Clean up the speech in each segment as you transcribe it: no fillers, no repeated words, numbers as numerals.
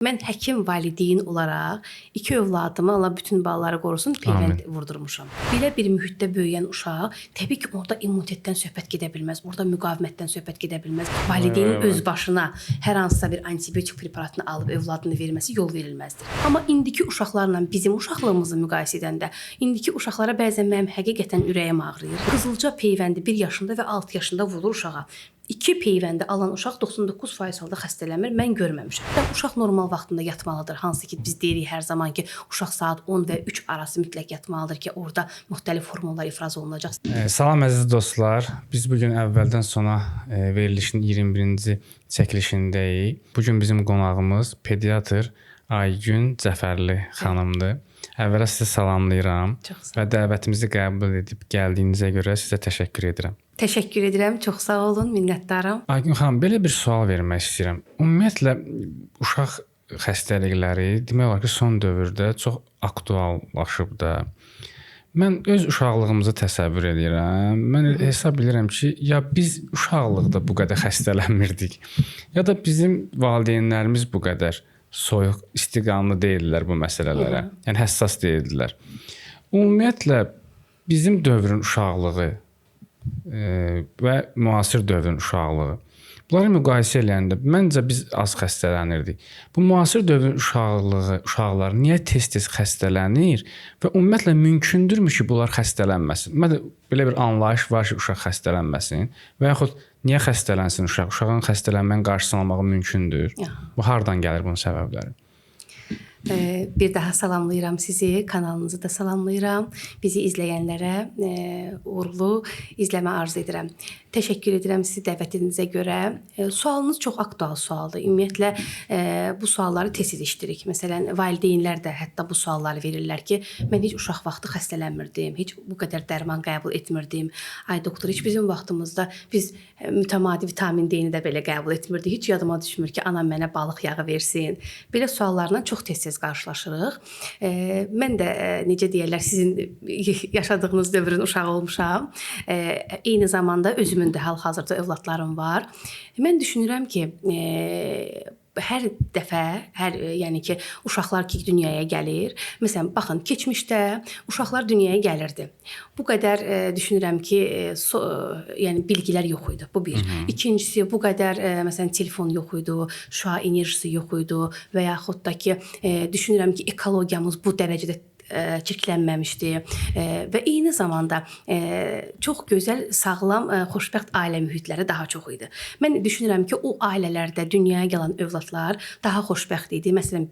Mən həkim valideyn olaraq 2 övladıma Allah bütün balaları qorusun, peyvənd vurdurmuşam. Belə bir mühitdə böyüyən uşaq, təbii ki, orada immunitetdən söhbət gedə bilməz, orada müqavimətdən söhbət gedə bilməz. Valideynin öz başına hər hansısa bir antibiotik preparatını alıb övladını verməsi yol verilməzdir. Amma indiki uşaqlarla bizim uşaqlığımızı müqayisə edəndə, indiki uşaqlara bəzən mənim həqiqətən ürəyim ağrıyır. Qızılca peyvəndi 1 yaşında və 6 yaşında vurulur uşağa. 2 peyvəndi alan uşaq 99% halda xəstələnmir, mən görməmişəm. Uşaq normal vaxtında yatmalıdır. Hansı ki biz deyirik hər zaman ki, uşaq saat 10 və 3 arası mütləq yatmalıdır ki, orada müxtəlif hormonlar ifraz olunacaq. Salam əziz dostlar. Biz bugün əvvəldən sona verilişin 21-ci çəkilişindəyik. Bugün bizim qonağımız pediatr Aygün Cəfərli xanımdır. Əvvəla sizə salamlayıram və dəvətimizi qəbul edib gəldiyinizə görə sizə təşəkkür edirəm. Təşəkkür edirəm, çox sağ olun, minnətdaram. Aygün xanım, belə bir sual vermək istəyirəm. Ümumiyyətlə, uşaq xəstəlikləri demək olar ki, son dövrdə çox aktuallaşıb da. Mən öz uşaqlığımızı təsəvvür edirəm. Mən hesab edirəm ki, ya biz uşaqlıqda bu qədər xəstələnmirdik, ya da bizim valideynlərimiz bu qədər soyuq, istiqamlı deyildilər bu məsələlərə. Yəni, həssas deyildilər. Ümumiyyətlə, bizim dövrün uşaqlığı və müasir dövrün uşaqlığı. Bunları müqayisə edəndə məncə biz az xəstələnirdik. Bu müasir dövrün uşaqları niyə tez-tez xəstələnir və ümumiyyətlə mümkündürmü ki, bunlar xəstələnməsin? Ümumiyyətlə belə bir anlayış var ki, uşaq xəstələnməsin və yaxud niyə xəstələnsin uşaq? Uşağın xəstələnmənin qarşısını almağı mümkündür. Bu hardan gəlir bunun səbəbləri? Bir daha salamlayıram sizi, kanalınızı da salamlayıram. Bizi izləyənlərə uğurlu izləmə arzu edirəm. Təşəkkür edirəm sizi dəvətinizə görə. Sualınız çox aktual sualdır. Ümumiyyətlə, bu sualları tez-tez eşidirik. Məsələn, valideynlər də hətta bu sualları verirlər ki, mən heç uşaq vaxtı xəstələnmirdim, heç bu qədər dərman qəbul etmirdim. Ay doktor, heç bizim vaxtımızda biz mütəmadi vitamin D-ni də belə qəbul etmirdik. Heç yadıma düşmür ki, anam mənə balıq yağı versin. Belə suallarla çox tez-tez qarşılaşırıq. Mən də necə deyirlər, sizin yaşadığınız dövrün uşağı olmuşam. Eyni zamanda özümün də hal-hazırda övladlarım var. Mən düşünürəm ki, hər dəfə, yəni ki, uşaqlar ki, dünyaya gəlir. Məsələn, baxın, keçmişdə uşaqlar dünyaya gəlirdi. Bu qədər düşünürəm ki, yəni bilgilər yox idi. Bu bir. İkincisi, bu qədər məsələn telefon yox idi, şüa enerjisi yox idi və yaxud da ki, düşünürəm ki, ekologiyamız bu dərəcədə çirklənməmişdi və eyni zamanda çox gözəl, sağlam, xoşbəxt ailə mühitləri daha çox idi. Mən düşünürəm ki, o ailələrdə dünyaya gələn övladlar daha xoşbəxt idi. Məsələn,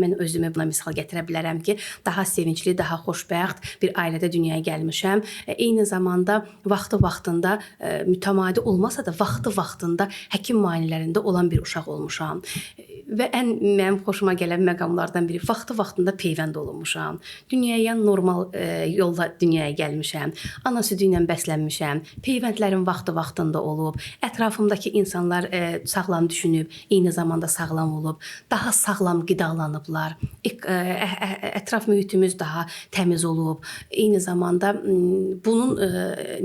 mən özümü buna misal gətirə bilərəm ki, daha sevincli, daha xoşbəxt bir ailədə dünyaya gəlmişəm. Eyni zamanda vaxtı-vaxtında mütəmadi olmasa da vaxtı-vaxtında həkim müayinələrində olan bir uşaq olmuşam. Və mənim xoşuma gələn məqamlardan biri vaxtı-vaxtında peyvənd olunmuşam. Dünyaya normal yolla dünyaya gəlmişəm. Ana südü ilə bəslənmişəm. Peyvəndlərim vaxtı-vaxtında olub. Ətrafımdakı insanlar sağlam düşünüb, eyni zamanda sağlam olub. Daha sağlam qidalanıblar. Ətraf mühitimiz daha təmiz olub. Eyni zamanda bunun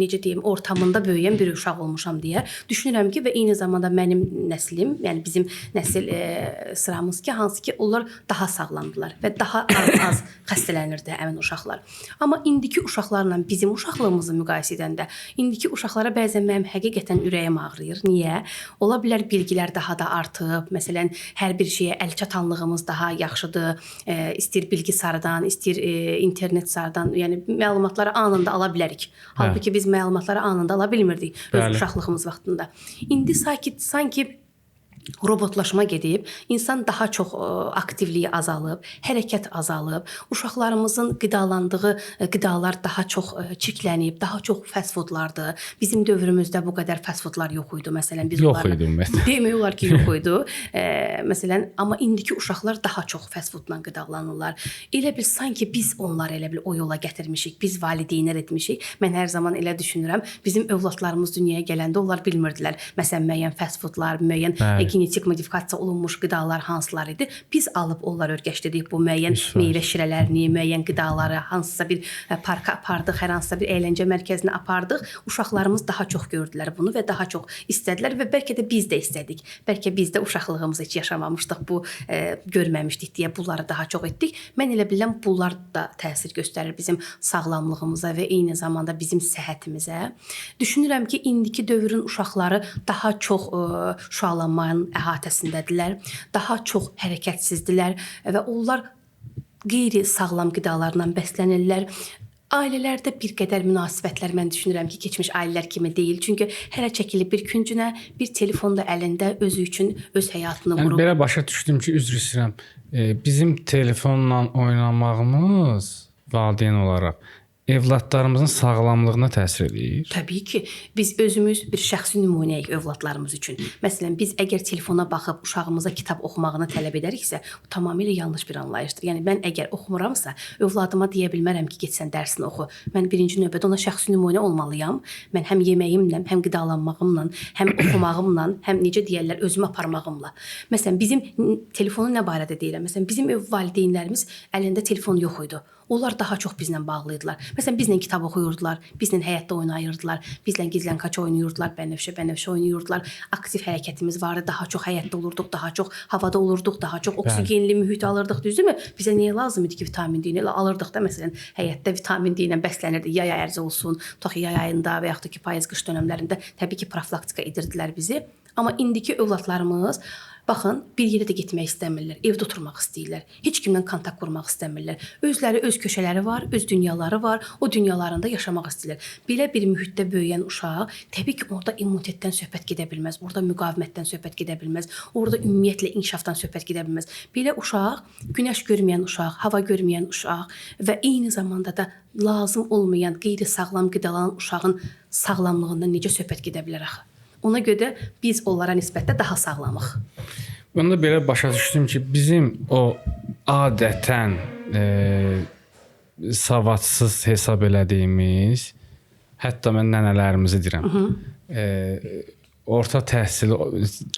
necə deyim, ortamında böyüyən bir uşaq olmuşam deyə düşünürəm ki, və eyni zamanda mənim nəslim, yəni bizim nəsil sıramız ki, hansı ki, onlar daha sağlamdılar və daha az xəstələnirdi həmin uşaqlar. Amma indiki uşaqlarla bizim uşaqlığımızı müqayisə edəndə, indiki uşaqlara bəzən mənim həqiqətən ürəyim ağrıyır. Niyə? Ola bilər bilgilər daha da artıb. Məsələn, hər bir şeyə əl çatanlığımız daha yaxşıdır. İstir bilgisayardan, istir internet sardan, yəni məlumatları anında ala bilərik. Halbuki biz məlumatları anında ala bilmirdik öz uşaqlığımız vaxtında. İndi sanki robotlaşma gedib, insan daha çox aktivliyi azalıb, hərəkət azalıb, uşaqlarımızın qidalandığı qidalar daha çox çirklənib, daha çox fast foodlardır. Bizim dövrümüzdə bu qədər fast foodlar yox idi. Məsələn, biz yox idi ümumiyyətlə. Demək olar ki, yox idi. Məsələn, amma indiki uşaqlar daha çox fast foodla qidalanırlar. Elə bil sanki biz onları elə bil o yola gətirmişik, biz valideynlər etmişik. Mən hər zaman elə düşünürəm, bizim övladlarımız dünyaya gələndə onlar bilmirdilər. Məsələn, müəyyən fast foodlar, müəyyən genetik modifikasiya olunmuş qidalar hansılar idi? Biz alıb onları öyrəşdirdik bu müəyyən meyvə şirələrini, müəyyən qidaları hansısa bir parka apardıq, hər hansısa bir əyləncə mərkəzinə apardıq. Uşaqlarımız daha çox gördülər bunu və daha çox istədilər və bəlkə də biz də istədik. Bəlkə biz də uşaqlığımızı heç yaşamamışdıq, bu görməmişdik deyə bunları daha çox etdik. Mən elə bilirəm bunlar da təsir göstərir bizim sağlamlığımıza və eyni zamanda bizim səhhətimizə. Düşünürəm ki, indiki dövrün uşaqları daha çox şüalanmanın əhatəsindədirlər, daha çox hərəkətsizdirlər və onlar qeyri-sağlam qidalarla bəslənirlər. Ailələrdə bir qədər münasibətlər mən düşünürəm ki, keçmiş ailələr kimi deyil. Çünki hərə çəkilib bir küncünə, bir telefon da əlində özü üçün öz həyatını qurub. Belə başa düşdüm ki, üzr istəyirəm. Bizim telefonla oynamağımız valideyn olaraq evladlarımızın sağlamlığına təsir edir. Təbii ki, biz özümüz bir şəxsi nümunəyik övladlarımız üçün. Məsələn, biz əgər telefona baxıb uşağımıza kitab oxumağını tələb edəriksə, bu tamamilə yanlış bir anlayışdır. Yəni mən əgər oxumuramsa, övladıma deyə bilmərəm ki, get sən dərsini oxu. Mən birinci növbədə ona şəxsi nümunə olmalıyam. Mən həm yeməyimlə, həm qidalanmağımla, həm oxumağımla, həm necə deyirlər, özümü aparmağımla. Məsələn, bizim telefonu nə barədə deyirəm? Məsələn, bizim valideynlərimiz əlində telefon yox idi. Onlar daha çox bizlə bağlıydılar. Məsələn, bizlə kitab oxuyurdular, bizlə həyətdə oynayırdılar, bizlə gizlənkaç oynayırdılar, bənövşə oynayırdılar. Aktiv hərəkətimiz vardı, daha çox həyətdə olurduq, daha çox havada olurduq, daha çox oksigenli mühit alırdıq, düzdürmü? Bizə niyə lazım idi ki, vitamin D ilə alırdıq da, məsələn, həyətdə vitamin D ilə bəslənirdi, yay ərzə olsun, tutaq yay ayında və yaxud da ki, payız qış dönəmlərində təbii ki, profilaktika edirdilər bizi. Amma indiki övladlarımız baxın, bir yerə də getmək istəmirlər, evdə oturmaq istəyirlər. Heç kimlə kontakt qurmaq istəmirlər. Özləri öz köşələri var, öz dünyaları var, o dünyalarında yaşamaq istəyirlər. Belə bir mühitdə böyüyən uşaq, təbii ki, orada immunitetdən söhbət gedə bilməz, orada müqavimətdən söhbət gedə bilməz, orada ümumiyyətlə inkişafdan söhbət gedə bilməz. Belə uşaq, günəş görməyən uşaq, hava görməyən uşaq və eyni zamanda da lazım olmayan, qeyri-sağlam qidalanan uşağın sağlamlığından necə söhbət gedə bilər axı? Ona görə biz onlara nisbətdə daha sağlamıq. Mən də belə başa düşdüm ki, bizim o adətən savadsız hesab elədiyimiz, hətta mən nənələrimizi deyirəm, orta təhsili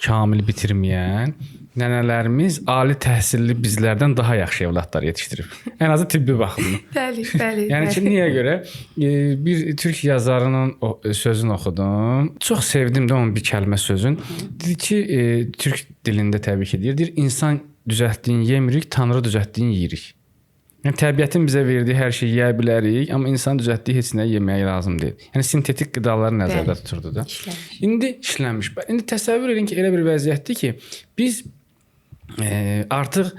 kamil bitirməyən nənələrimiz ali təhsilli bizlərdən daha yaxşı evladlar yetişdirib. Ən azı tibbi baxımdan. Bəli, bəli. Yəni ki, niyə görə? Bir türk yazarının sözünü oxudum. Çox sevdim də onun bir kəlmə sözün. Dedi ki, türk dilində təbii ki deyir, insan düzəltdiyin yemirik, Tanrı düzəltdiyin yeyirik. Yəni təbiətin bizə verdiyi hər şeyi yeyə bilərik, amma insan düzəltdiyi heç nə yeməyə lazım deyil. Yəni sintetik qidaları nəzərdə tuturdu da. İndi işlənmiş. İndi təsəvvür edin ki, elə bir vəziyyətdir ki, biz artıq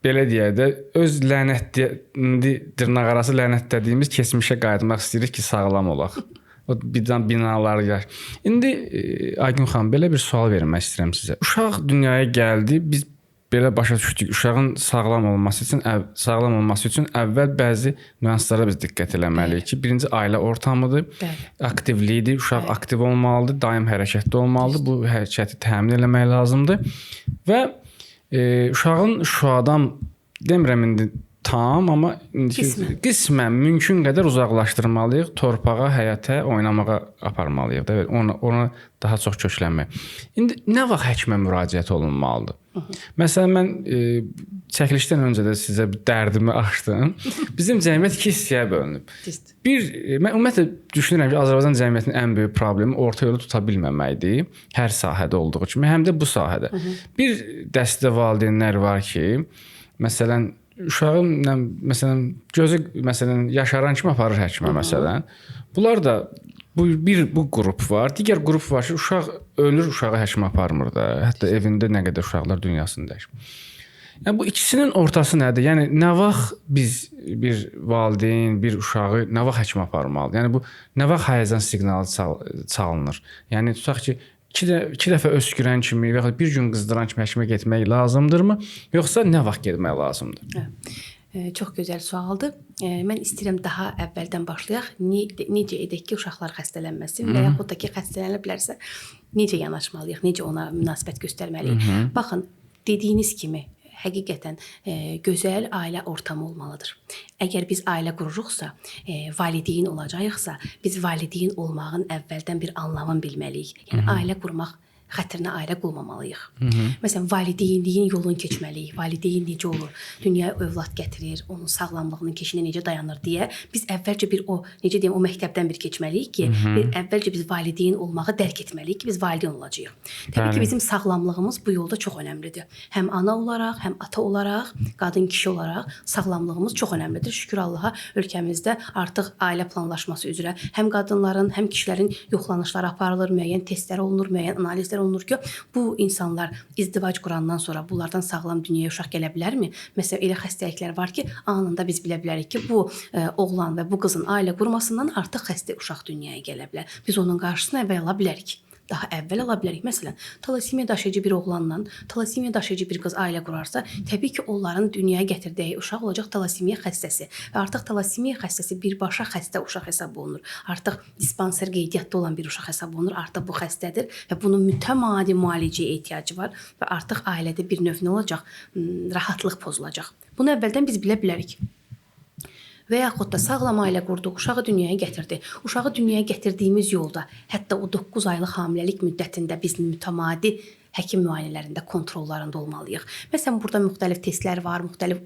belə deyək də öz dırnaqarası lənətlədiyimiz keçmişə qayıtmaq istəyirik ki, sağlam olaq. O binalar yaş. İndi Aygün xanım, belə bir sual vermək istəyirəm sizə. Uşaq dünyaya gəldi, biz belə başa düşdük. Uşağın sağlam olması üçün əvvəl bəzi nüanslara biz diqqət eləməliyik ki, birinci ailə ortamıdır, aktivliyidir, uşaq aktiv olmalıdır, daim hərəkətdə olmalıdır. Bu hərəkəti təmin eləmək lazımdır və uşağın şüadan demirəm indi tam, amma qismən mümkün qədər uzaqlaşdırmalıyıq, torpağa, həyətə, oynamağa aparmalıyıq da, ona daha çox köklənmək. İndi nə vaxt həkimə müraciət olunmalıdır? Məsələn, mən çəkilişdən öncə də sizə bir dərdimi açdım. Bizim cəmiyyət iki hissəyə bölünüb. Mən ümumiyyətlə düşünürəm ki, Azərbaycan cəmiyyətinin ən böyük problemi orta yolu tuta bilməməkdir. Hər sahədə olduğu kimi, həm də bu sahədə. Bir dəstə valideynlər var ki, məsələn, uşağın gözü yaşaran kimi aparır həkimə məsələn. Bunlar da bu qrup var. Digər qrup var ki, uşaq ölür, uşağı həkimə aparmır da. Hətta evində nə qədər uşaqlar dünyasını dəyişir. Yəni bu ikisinin ortası nədir? Yəni nə vaxt biz bir valideyn, bir uşağı nə vaxt həkimə aparmalıdır? Yəni bu nə vaxt həyəcan siqnalı çalınır? Yəni tutaq ki, iki dəfə öskürən kimi və ya bir gün qızdıran kimi həkimə getmək lazımdırmı? Yoxsa nə vaxt getmək lazımdır? Çox gözəl sualdır. Mən istəyirəm daha əvvəldən başlayaq. Necə edək ki, uşaqlar xəstələnməsin və yaxud da ki, xəstələnə bilərsə, necə yanaşmalıyıq, necə ona münasibət göstərməliyik? Baxın, dediyiniz kimi, həqiqətən gözəl ailə ortamı olmalıdır. Əgər biz ailə qururuqsa, valideyn olacağıqsa, biz valideyn olmağın əvvəldən bir anlamını bilməliyik. Yəni ailə qurmaq xətrinə ailə qurmamalıyıq. Məsələn, valideynliyin yolunu keçməliyik. Valideyn necə olur? Dünyaya övlad gətirir, onun sağlamlığının keşiyində necə dayanır deyə biz əvvəlcə bir o, necə deyim, o məktəbdən bir keçməliyik ki, əvvəlcə biz valideyn olmağı dərk etməliyik ki, biz valideyn olacağıq. Təbii ki, bizim sağlamlığımız bu yolda çox önəmlidir. Həm ana olaraq, həm ata olaraq, qadın kişi olaraq sağlamlığımız çox önəmlidir. Şükür Allaha, ölkəmizdə artıq ailə planlaşması üzrə həm qadınların, həm kişilərin yoxlanışları aparılır, müəyyən testlər olunur, müəyyən analizlər olunur ki, bu insanlar izdivac qurandan sonra bunlardan sağlam dünyaya uşaq gələ bilərmi? Məsələn, elə xəstəliklər var ki, anında biz bilə bilərik ki, bu oğlan və bu qızın ailə qurmasından artıq xəstə uşaq dünyaya gələ bilər. Biz onun qarşısını əvvəl ala bilərik. Daha əvvəl ala bilərik. Məsələn, talasimiya daşıyıcı bir oğlanla talasimiya daşıyıcı bir qız ailə qurarsa, təbii ki, onların dünyaya gətirdiyi uşaq olacaq talasimiya xəstəsi. Və artıq talasimiya xəstəsi birbaşa xəstə uşaq hesab olunur. Artıq dispanser qeydiyyatda olan bir uşaq hesab olunur. Artıq bu xəstədir və bunun mütəmadi müalicəyə ehtiyacı var və artıq ailədə bir növ nə olacaq? Rahatlıq pozulacaq. Bunu əvvəldən biz bilə bilərik. Və yaxud da sağlam ailə qurduq, uşağı dünyaya gətirdi. Uşağı dünyaya gətirdiyimiz yolda, hətta o 9 aylıq hamiləlik müddətində biz mütəmadi həkim müayinələrində, kontrollarında olmalıyıq. Məsələn, burada müxtəlif testlər var, müxtəlif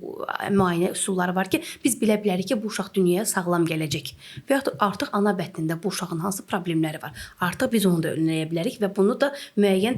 müayinə üsulları var ki, biz bilə bilərik ki, bu uşaq dünyaya sağlam gələcək. Və yaxud da artıq ana bətnində bu uşağın hansı problemləri var. Artıq biz onu da önləyə bilərik və bunu da müəyyən,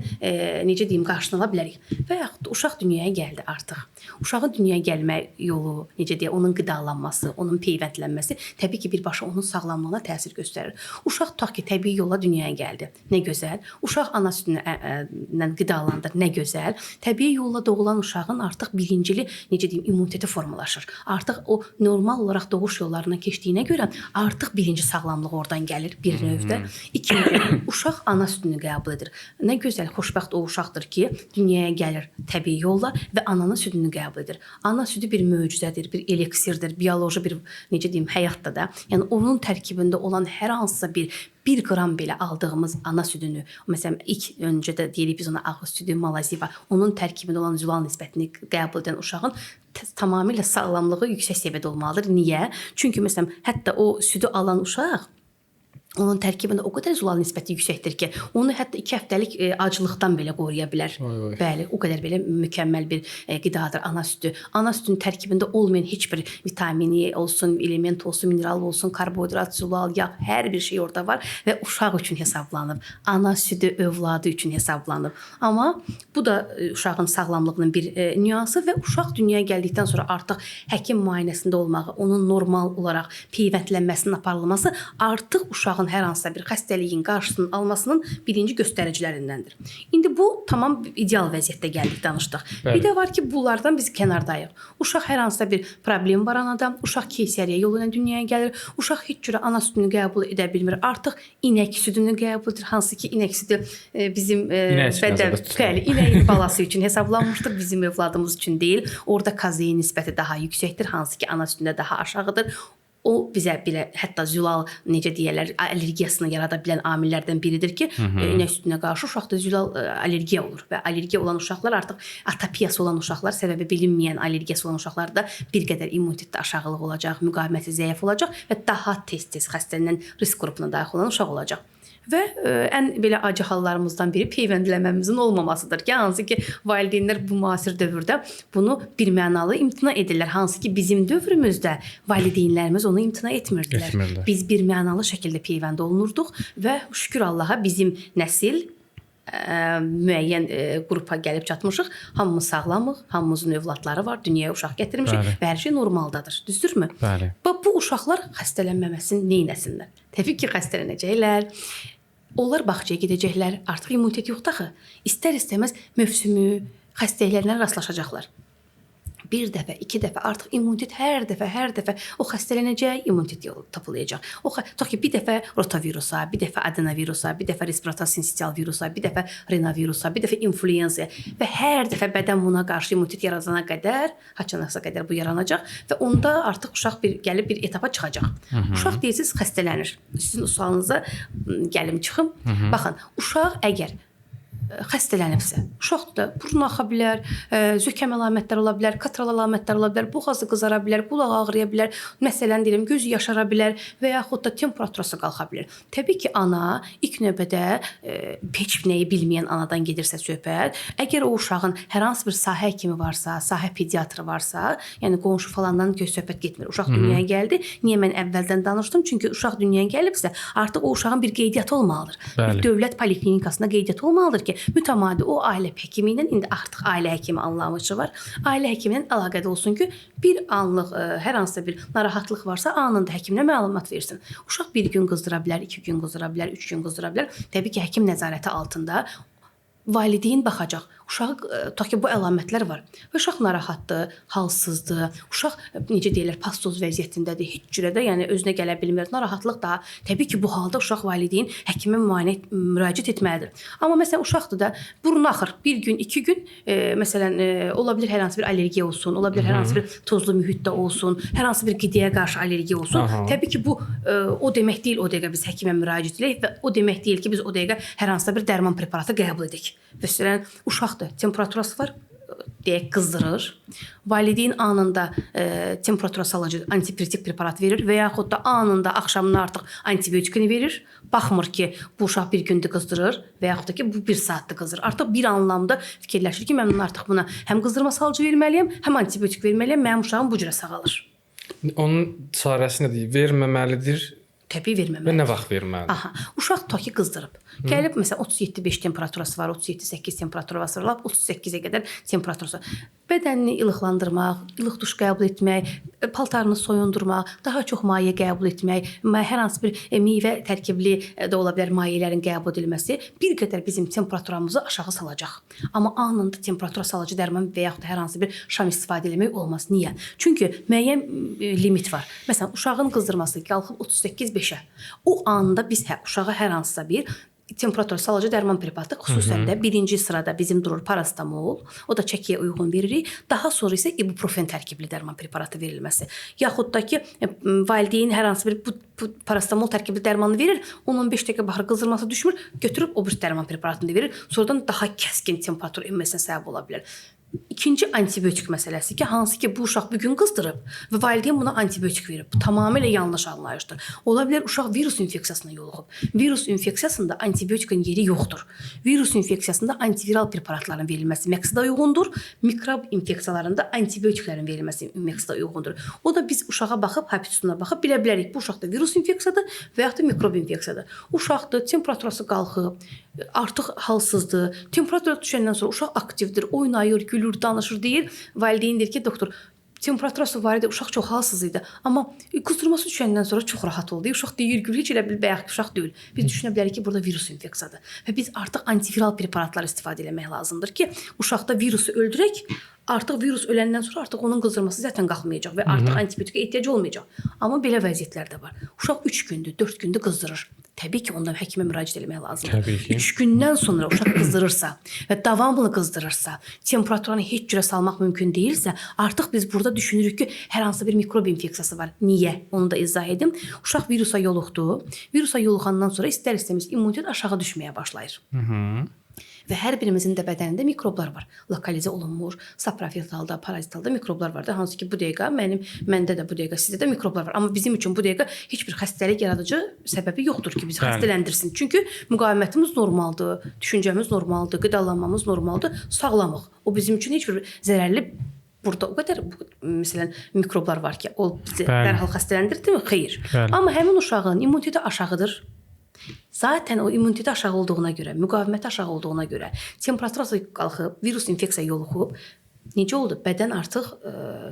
necə deyim, qarşısına ala bilərik. Və yaxud da uşaq dünyaya gəldi artıq. Uşağın dünyaya gəlmə yolu, necə deyək, onun qidalanması, onun peyvəndlənməsi təbii ki, birbaşa onun sağlamlığına təsir göstərir. Uşaq tutaq ki, təbii yolla dünyaya gəldi. Nə gözəl. Uşaq ana südündən qidalandır, nə gözəl. Təbii yolla doğulan uşağın artıq birincili, necə deyim, immuniteti formalaşır. Artıq o normal olaraq doğuş yollarına keçdiyinə görə artıq birinci sağlamlıq oradan gəlir bir növdə. İkinci, uşaq ana südünü qəbul edir. Nə gözəl, xoşbəxt o uşaqdır ki, dünyaya gəlir təbii yolla və ananın südünü qəbul edir. Ana südü bir möcüzədir, bir eliksirdir, bioloji bir, necə deyim, həyatda da. Yəni onun tərkibində olan hər hansısa bir qram belə aldığımız ana südünü, məsələn, ilk öncə də deyirik biz ona ağız südü, malaziva, onun tərkibində olan zülal nisbətini qəbul edən uşağın tamamilə sağlamlığı yüksək səviyyədə olmalıdır. Niyə? Çünki məsələn, hətta o südü alan uşaq onun tərkibində o qədər zülal nisbəti yüksəkdir ki, onu hətta 2 həftəlik aclıqdan belə qoruya bilər. Bəli, o qədər belə mükəmməl bir qidadır ana südü. Ana südünün tərkibində olmayan heç bir vitamini olsun, element olsun, mineral olsun, karbohidrat, zülal, yağ, hər bir şey orada var və uşaq üçün hesablanıb. Ana südü övladı üçün hesablanıb. Amma bu da uşağın sağlamlığının bir nüansı və uşaq dünyaya gəldikdən sonra artıq həkim müayinəsində olmağı, onun normal olaraq peyvəndlənməsinin aparılması artıq uşağın hər hansısa bir xəstəliyin qarşısının almasının birinci göstəricilərindəndir. İndi bu tamam ideal vəziyyətdə gəldik, danışdıq. Bir də var ki, bunlardan biz kənardayıq. Uşaq hər hansısa bir problem var anada, uşaq keysəriyyə yolu ilə dünyaya gəlir, uşaq heç cürə ana südünü qəbul edə bilmir. Artıq inək südünü qəbul edir, hansı ki, inək südü bizim inək balası üçün hesablanmışdır, bizim övladımız üçün deyil. Orada kazein nisbəti daha yüksəkdir, hansı ki, ana südündə daha aşağıdır. O bizə belə hətta zülal, necə deyirlər, allergiyasını yarada bilən amillərdən biridir ki, inək südünə qarşı uşaqda zülal allergiya olur və allergiya olan uşaqlar artıq atopiyası olan uşaqlar, səbəbi bilinməyən allergiyası olan uşaqlarda bir qədər immunitetdə aşağılıq olacaq, müqaviməti zəif olacaq və daha tez-tez xəstələnən risk qrupuna daxil olan uşaq olacaq. Və ən belə acı hallarımızdan biri peyvəndləməmizin olmamasıdır ki, hansı ki, valideynlər bu müasir dövrdə bunu birmənalı imtina edirlər. Hansı ki, bizim dövrümüzdə valideynlərimiz onu imtina etmirdilər. Biz birmənalı şəkildə peyvənd olunurduq və şükür Allaha bizim nəsil müəyyən qrupa gəlib çatmışıq. Hamımız sağlamıq, hamımızın övladları var, dünyaya uşaq gətirmişik və hər şey normaldadır. Düzdürmü? Bəli. Bu uşaqlar xəstələnməməsini neynəsinlər? Təbii ki, xəstələnəcəklər. Onlar bağçaya gedəcəklər. Artıq immunitet yoxdur axı. İstər-istəməz mövsümü, xəstəliklərlə rastlaşacaqlar. Bir dəfə, 2 dəfə, artıq immunitet hər dəfə o xəstələnəcək, immunitet yolu tapılacaq. Tutaq ki, bir dəfə rotavirusa, bir dəfə adenovirusa, bir dəfə respirator sinsitial virusa, bir dəfə rinovirusa, bir dəfə influenza və hər dəfə bədən buna qarşı immunitet yaradana qədər, haçanasa qədər bu yaranacaq və onda artıq uşaq gəlib bir etapa çıxacaq. Uşaq deyirsiniz, xəstələnir. Sizin sualınıza gəlim çıxım. Baxın, uşaq əgər xəstələnibsə, uşaqda burun axa bilər, zökəm əlamətləri ola bilər, katral əlamətləri ola bilər, boğazı qızara bilər, qulaq ağrıya bilər, məsələn deyirəm, gözü yaşara bilər və yaxud da temperaturası qalxa bilər. Təbii ki, ana ilk növbədə heç nəyi bilməyən anadan gedirsə söhbət, əgər o uşağın hər hansı bir sahə həkimi varsa, sahə pediatrı varsa, yəni qonşu falandan söhbət getmir. Uşaq dünyaya gəldi. Niyə mən əvvəldən danışdım? Çünki uşaq dünyaya gəlibsə, artıq o uşağın bir qeydiyyatı olmalıdır. Bir dövlət poliklinikasında qeydiyyatı olmalıdır ki, mütəmadi o ailə həkimi ilə, indi artıq ailə həkimi anlayışı var. Ailə həkimi ilə əlaqədə olsun ki, bir anlıq hər hansısa bir narahatlıq varsa anında həkiminə məlumat versin. Uşaq bir gün qızdıra bilər, 2 gün qızdıra bilər, 3 gün qızdıra bilər. Təbii ki, həkim nəzarəti altında valideyn baxacaq. Uşaq tutaq ki, bu əlamətlər var. Və uşaq narahatdır, halsızdır. Uşaq necə deyirlər, pastoz vəziyyətindədir. Heç cürə də, yəni özünə gələ bilmir. Narahatlıq da. Təbii ki, bu halda uşaq valideyn həkimə müraciət etməlidir. Amma məsələn uşaqdır da burun axır. Bir gün, 2 gün məsələn ola bilər hər hansı bir allergiya olsun, ola bilər hər hansı bir tozlu mühitdə olsun, hər hansı bir qidaya qarşı allergiya olsun. Təbii ki, bu o demək deyil o dəqiqə biz həkimə müraciət edək və o demək deyil ki, biz o dəqiqə hər hansısa bir dərman preparatı qəbul edək. Məsələn, uşaqdır, temperaturası var, deyək qızdırır. Valideyn anında temperatura salıcı antipiretik preparat verir və yaxud da anında axşamına artıq antibiotikini verir. Baxmır ki, bu uşaq bir gündür qızdırır və yaxud da ki, bu 1 saatdır qızdırır. Artıq bir anlamda fikirləşir ki, mən artıq buna həm qızdırma salıcı verməliyəm, həm antibiotik verməliyəm, mənim uşağım bu cürə sağalır. Onun çarəsi nədir? Verməməlidir. Təbii verməməlidir. Və nə vaxt verməlidir? Aha, uşaq tutaq ki, qızdırıb. Gəlib məsələn 37,5 temperaturası var, 37,8 temperaturası var, 38-ə qədər temperaturası. Bədənini ilıqlandırmaq, ilıq duş qəbul etmək, paltarını soyundurmaq, daha çox maye qəbul etmək, hər hansı bir meyvə tərkibli də ola bilər mayələrin qəbul edilməsi bir qədər bizim temperaturamızı aşağı salacaq. Amma anında temperatura salıcı dərman və yaxud da hər hansı bir şam istifadə etmək olmaz. Niyə? Çünki müəyyən limit var. Məsələn, uşağın qızdırması qalxıb 38-5-ə. O anda biz uşağa hər hansısa bir temperatur salıcı dərman preparatı, xüsusən də birinci sırada bizim durur parastamol, o da çəkiyə uyğun veririk. Daha sonra isə ibuprofen tərkibli dərman preparatı verilməsi. Yaxud da ki, valideyn hər hansı bir bu parastamol tərkibli dərmanı verir, 10-15 dəqiqə baxır qızdırması düşmür, götürüb o bir dərman preparatını verir. Sonradan daha kəskin temperatur enməsinə səbəb ola bilər. İkinci antibiotik məsələsi ki, hansı ki bu uşaq bu gün qızdırıb və valideyn buna antibiotik verib. Bu tamamilə yanlış anlayışdır. Ola bilər uşaq virus infeksiyasına yoluxub. Virus infeksiyasında antibiotikin yeri yoxdur. Virus infeksiyasında antiviral preparatların verilməsi məqsədə uyğundur. Mikrob infeksiyalarında antibiotiklərin verilməsi məqsədə uyğundur. O da biz uşağa baxıb, habitusuna baxıb bilə bilərik bu uşaqda virus infeksiyadır və yaxud da mikrob infeksiyadır. Uşaqdır, temperaturası qalxıb, artıq halsızdır. Temperatura düşəndən sonra uşaq aktivdir, oynayır, gülür, danışır deyir. Valideyn deyir ki, doktor, temperaturası var idi, uşaq çox halsız idi. Amma qızdırması düşəndən sonra çox rahat oldu. Uşaq deyir, gülür, heç elə bil bayaq uşaq deyil. Biz düşünə bilərik ki, burada virus infeksiyadır. Və biz artıq antiviral preparatlar istifadə etmək lazımdır ki, uşaqda virusu öldürək. Artıq virus öləndən sonra artıq onun qızdırması zaten qalxmayacaq və artıq antibiotika ehtiyac olmayacaq. Amma belə vəziyyətlər də var. Uşaq 3 gündür, 4 gündür qızdırır. Təbii ki, ondan həkimə müraciət etmək lazımdır. 3 gündən sonra uşaq qızdırırsa və davamlı qızdırırsa, temperaturanı heç cürə salmaq mümkün deyilsə, artıq biz burada düşünürük ki, hər hansı bir mikrob infeksiyası var. Niyə? Onu da izah edim. Uşaq virusa yoluxdu. Virusa yoluxandan sonra istər-istəməz immunitet aşağı düşməyə başlayır. Və hər birimizin də bədənində mikroblar var. Lokalizə olunmuş, saprofit halda, parazit halda mikroblar var da. Hansı ki, bu dəqiqə məndə də bu dəqiqə sizdə də mikroblar var. Amma bizim üçün bu dəqiqə heç bir xəstəlik yaradıcı səbəbi yoxdur ki, bizi xəstələndirsin. Çünki müqavimətimiz normaldır, düşüncəmiz normaldır, qidalanmamız normaldır, sağlamıq. O bizim üçün heç bir zərərli burada o qədər məsələn mikroblar var ki, o bizi dərhal xəstələndirdirmi? Xeyr. Amma həmin uşağın immuniteti aşağıdır. Zaten o immuniteti aşağı olduğuna görə, müqaviməti aşağı olduğuna görə, temperaturası qalxıb, virus infeksiya yoluxub, necə oldu? Bədən artıq,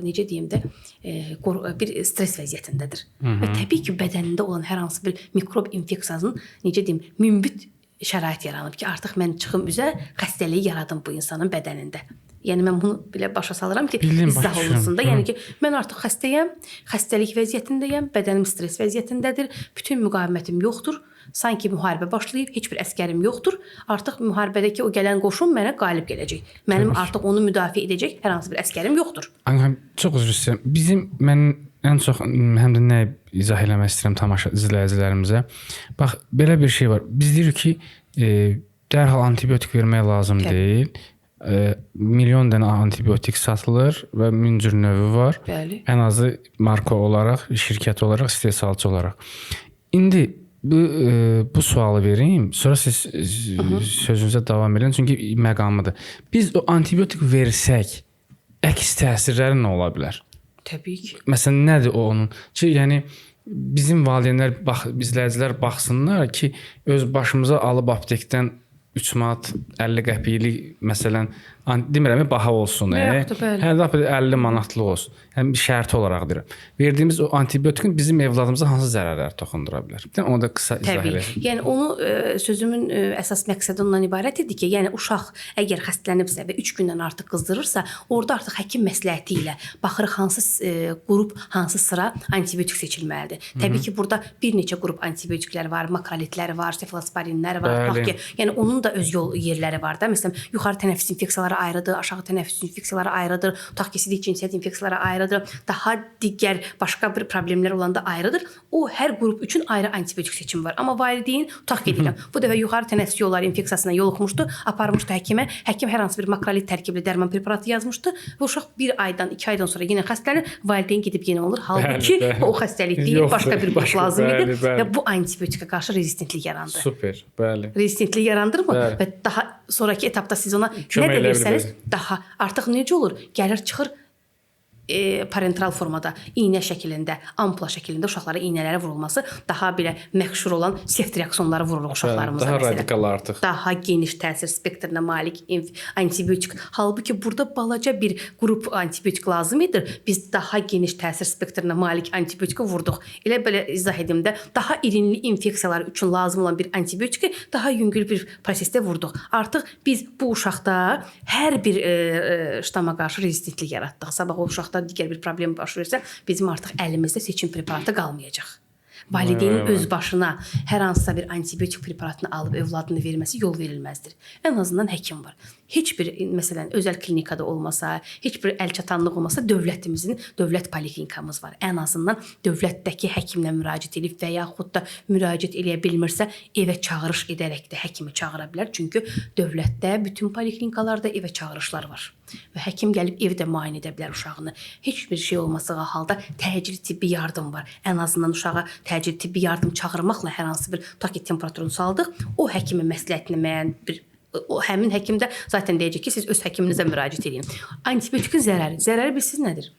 necə deyim də, bir stres vəziyyətindədir. Və təbii ki, bədənində olan hər hansı bir mikrob infeksiyasının, necə deyim, mümbit şərait yaranıb ki, artıq mən çıxım üzə, xəstəliyi yaradım bu insanın bədənində. Yəni mən bunu belə başa salıram ki, izah olunsun da. Yəni ki, mən artıq xəstəyəm, xəstəlik vəziyyətindəyəm, bədənim stres vəziyyətindədir, bütün müqavimətim yoxdur. Sanki müharibə başlayıb, heç bir əskərim yoxdur. Artıq müharibədəki o gələn qoşun mənə qalib gələcək. Mənim artıq onu müdafiə edəcək hər hansı bir əskərim yoxdur. Çox üzr istəyirəm. Mən ən çox həm də nə izah eləmək istəyirəm izləyicilərimizə. Bax, belə bir şey var. Biz deyirik ki, dərhal antibiotik vermək lazım deyil. Milyon dənə antibiotik satılır və min cür növü var. Bəli. Ən azı marka olaraq, şirkət olaraq, istehsalçı olaraq. İndi bu sualı verim, sonra siz sözünüzə davam edin, çünki məqamıdır. Biz o antibiotik versək, əks təsirləri nə ola bilər? Təbii ki. Məsələn, nədir o onun? Ki, yəni bizim valideynlər, izləyicilər baxsınlar ki, öz başımıza alıb aptekdən 3 manat 50 qəpiklik məsələn, demirəm baha olsun. Yoxdur, bəli. Hər dəfə 50 manatlıq olsun. Həm şərti olaraq deyirəm. Verdiyimiz o antibiotikin bizim evladımıza hansı zərərlər toxundura bilər? Bir də onu da qısa izah Təbii. edin. Yəni onu sözümün əsas məqsədi ondan ibarət idi ki, yəni uşaq əgər xəstələnibsə və 3 gündən artıq qızdırırsa, orada artıq həkim məsləhəti ilə baxırıq hansı qrup, hansı sıra antibiotik seçilməlidir. Təbii ki, burada bir neçə qrup antibiotiklər var, makrolitlər var, sefalosporinlər var, tutaq ki, yəni onun da öz yol yerləri var da. Məsələn, yuxarı tənəffüs infeksiyaları ayrıdır, aşağı tənəffüs infeksiyaları ayrıdır, tutaq ki, sidik cinsiyyət infeksiyaları ayrıdır, daha digər başqa bir problemlər olanda ayrıdır. O hər qrup üçün ayrı antibiotik seçimi var. Amma valideyn tutaq ki, deyirəm, bu dəfə yuxarı tənəffüs yolları infeksiyasına yoluxmuşdu, aparmışdı həkimə. Həkim hər hansı bir makrolit tərkibli dərman preparatı yazmışdı və uşaq 1 aydan, 2 aydan sonra yenə xəstələnir, valideyn gedib yenə olur. Halbuki o xəstəlik deyil, başqa bir qrup lazım idi və bu antibiotika qarşı rezistentlik yarandı. Super, bəli. Rezistentlik yarandırmı? Bəli. Və daha sonraki etapda siz ona Kömək nə də eləyə versəniz, bilərsiniz. daha artıq necə olur? Gəlir çıxır parenteral formada, iynə şəklində, ampula şəklində uşaqlara iynələrə vurulması daha belə məşhur olan seft reaksiyonları vurulur uşaqlarımıza. Daha məsələn. radikal artıq. Daha geniş təsir spektrinə malik antibiotik. Halbuki burada balaca bir qrup antibiotik lazım idi. Biz daha geniş təsir spektrinə malik antibiotiki vurduq. Elə belə izah edim də, daha irinli infeksiyalar üçün lazım olan bir antibiotiki daha yüngül bir prosesdə vurduq. Artıq biz bu uşaqda hər bir ştama qarşı rezistentlik yaratdıq. Sabah o uşaqda digər bir problem baş versə, bizim artıq əlimizdə seçim preparatı qalmayacaq. Valideynin öz başına hər hansısa bir antibiotik preparatını alıb övladına verməsi yol verilməzdir. Ən azından həkim var. Heç bir, məsələn, özəl klinikada olmasa, heç bir əlçatanlıq olmasa, dövlət poliklinikamız var. Ən azından dövlətdəki həkimlə müraciət edib və yaxud da müraciət eləyə bilmirsə, evə çağırış edərək də həkimi çağıra bilər. Çünki dövlətdə bütün poliklinikalarda evə çağırışlar var. Və həkim gəlib evdə müayinə edə bilər uşağını. Heç bir şey olmasağı halda təcili tibbi yardım var. Ən azından uşağa təcili tibbi yardım çağırmaqla hər hansı bir tutaq ki, temperaturunu saldıq, o həkimin məsləhətini müəyyən bir o həmin həkim də zaten deyəcək ki, siz öz həkiminizə müraciət edin. Antibiotikin zərəri bilirsiz nədir?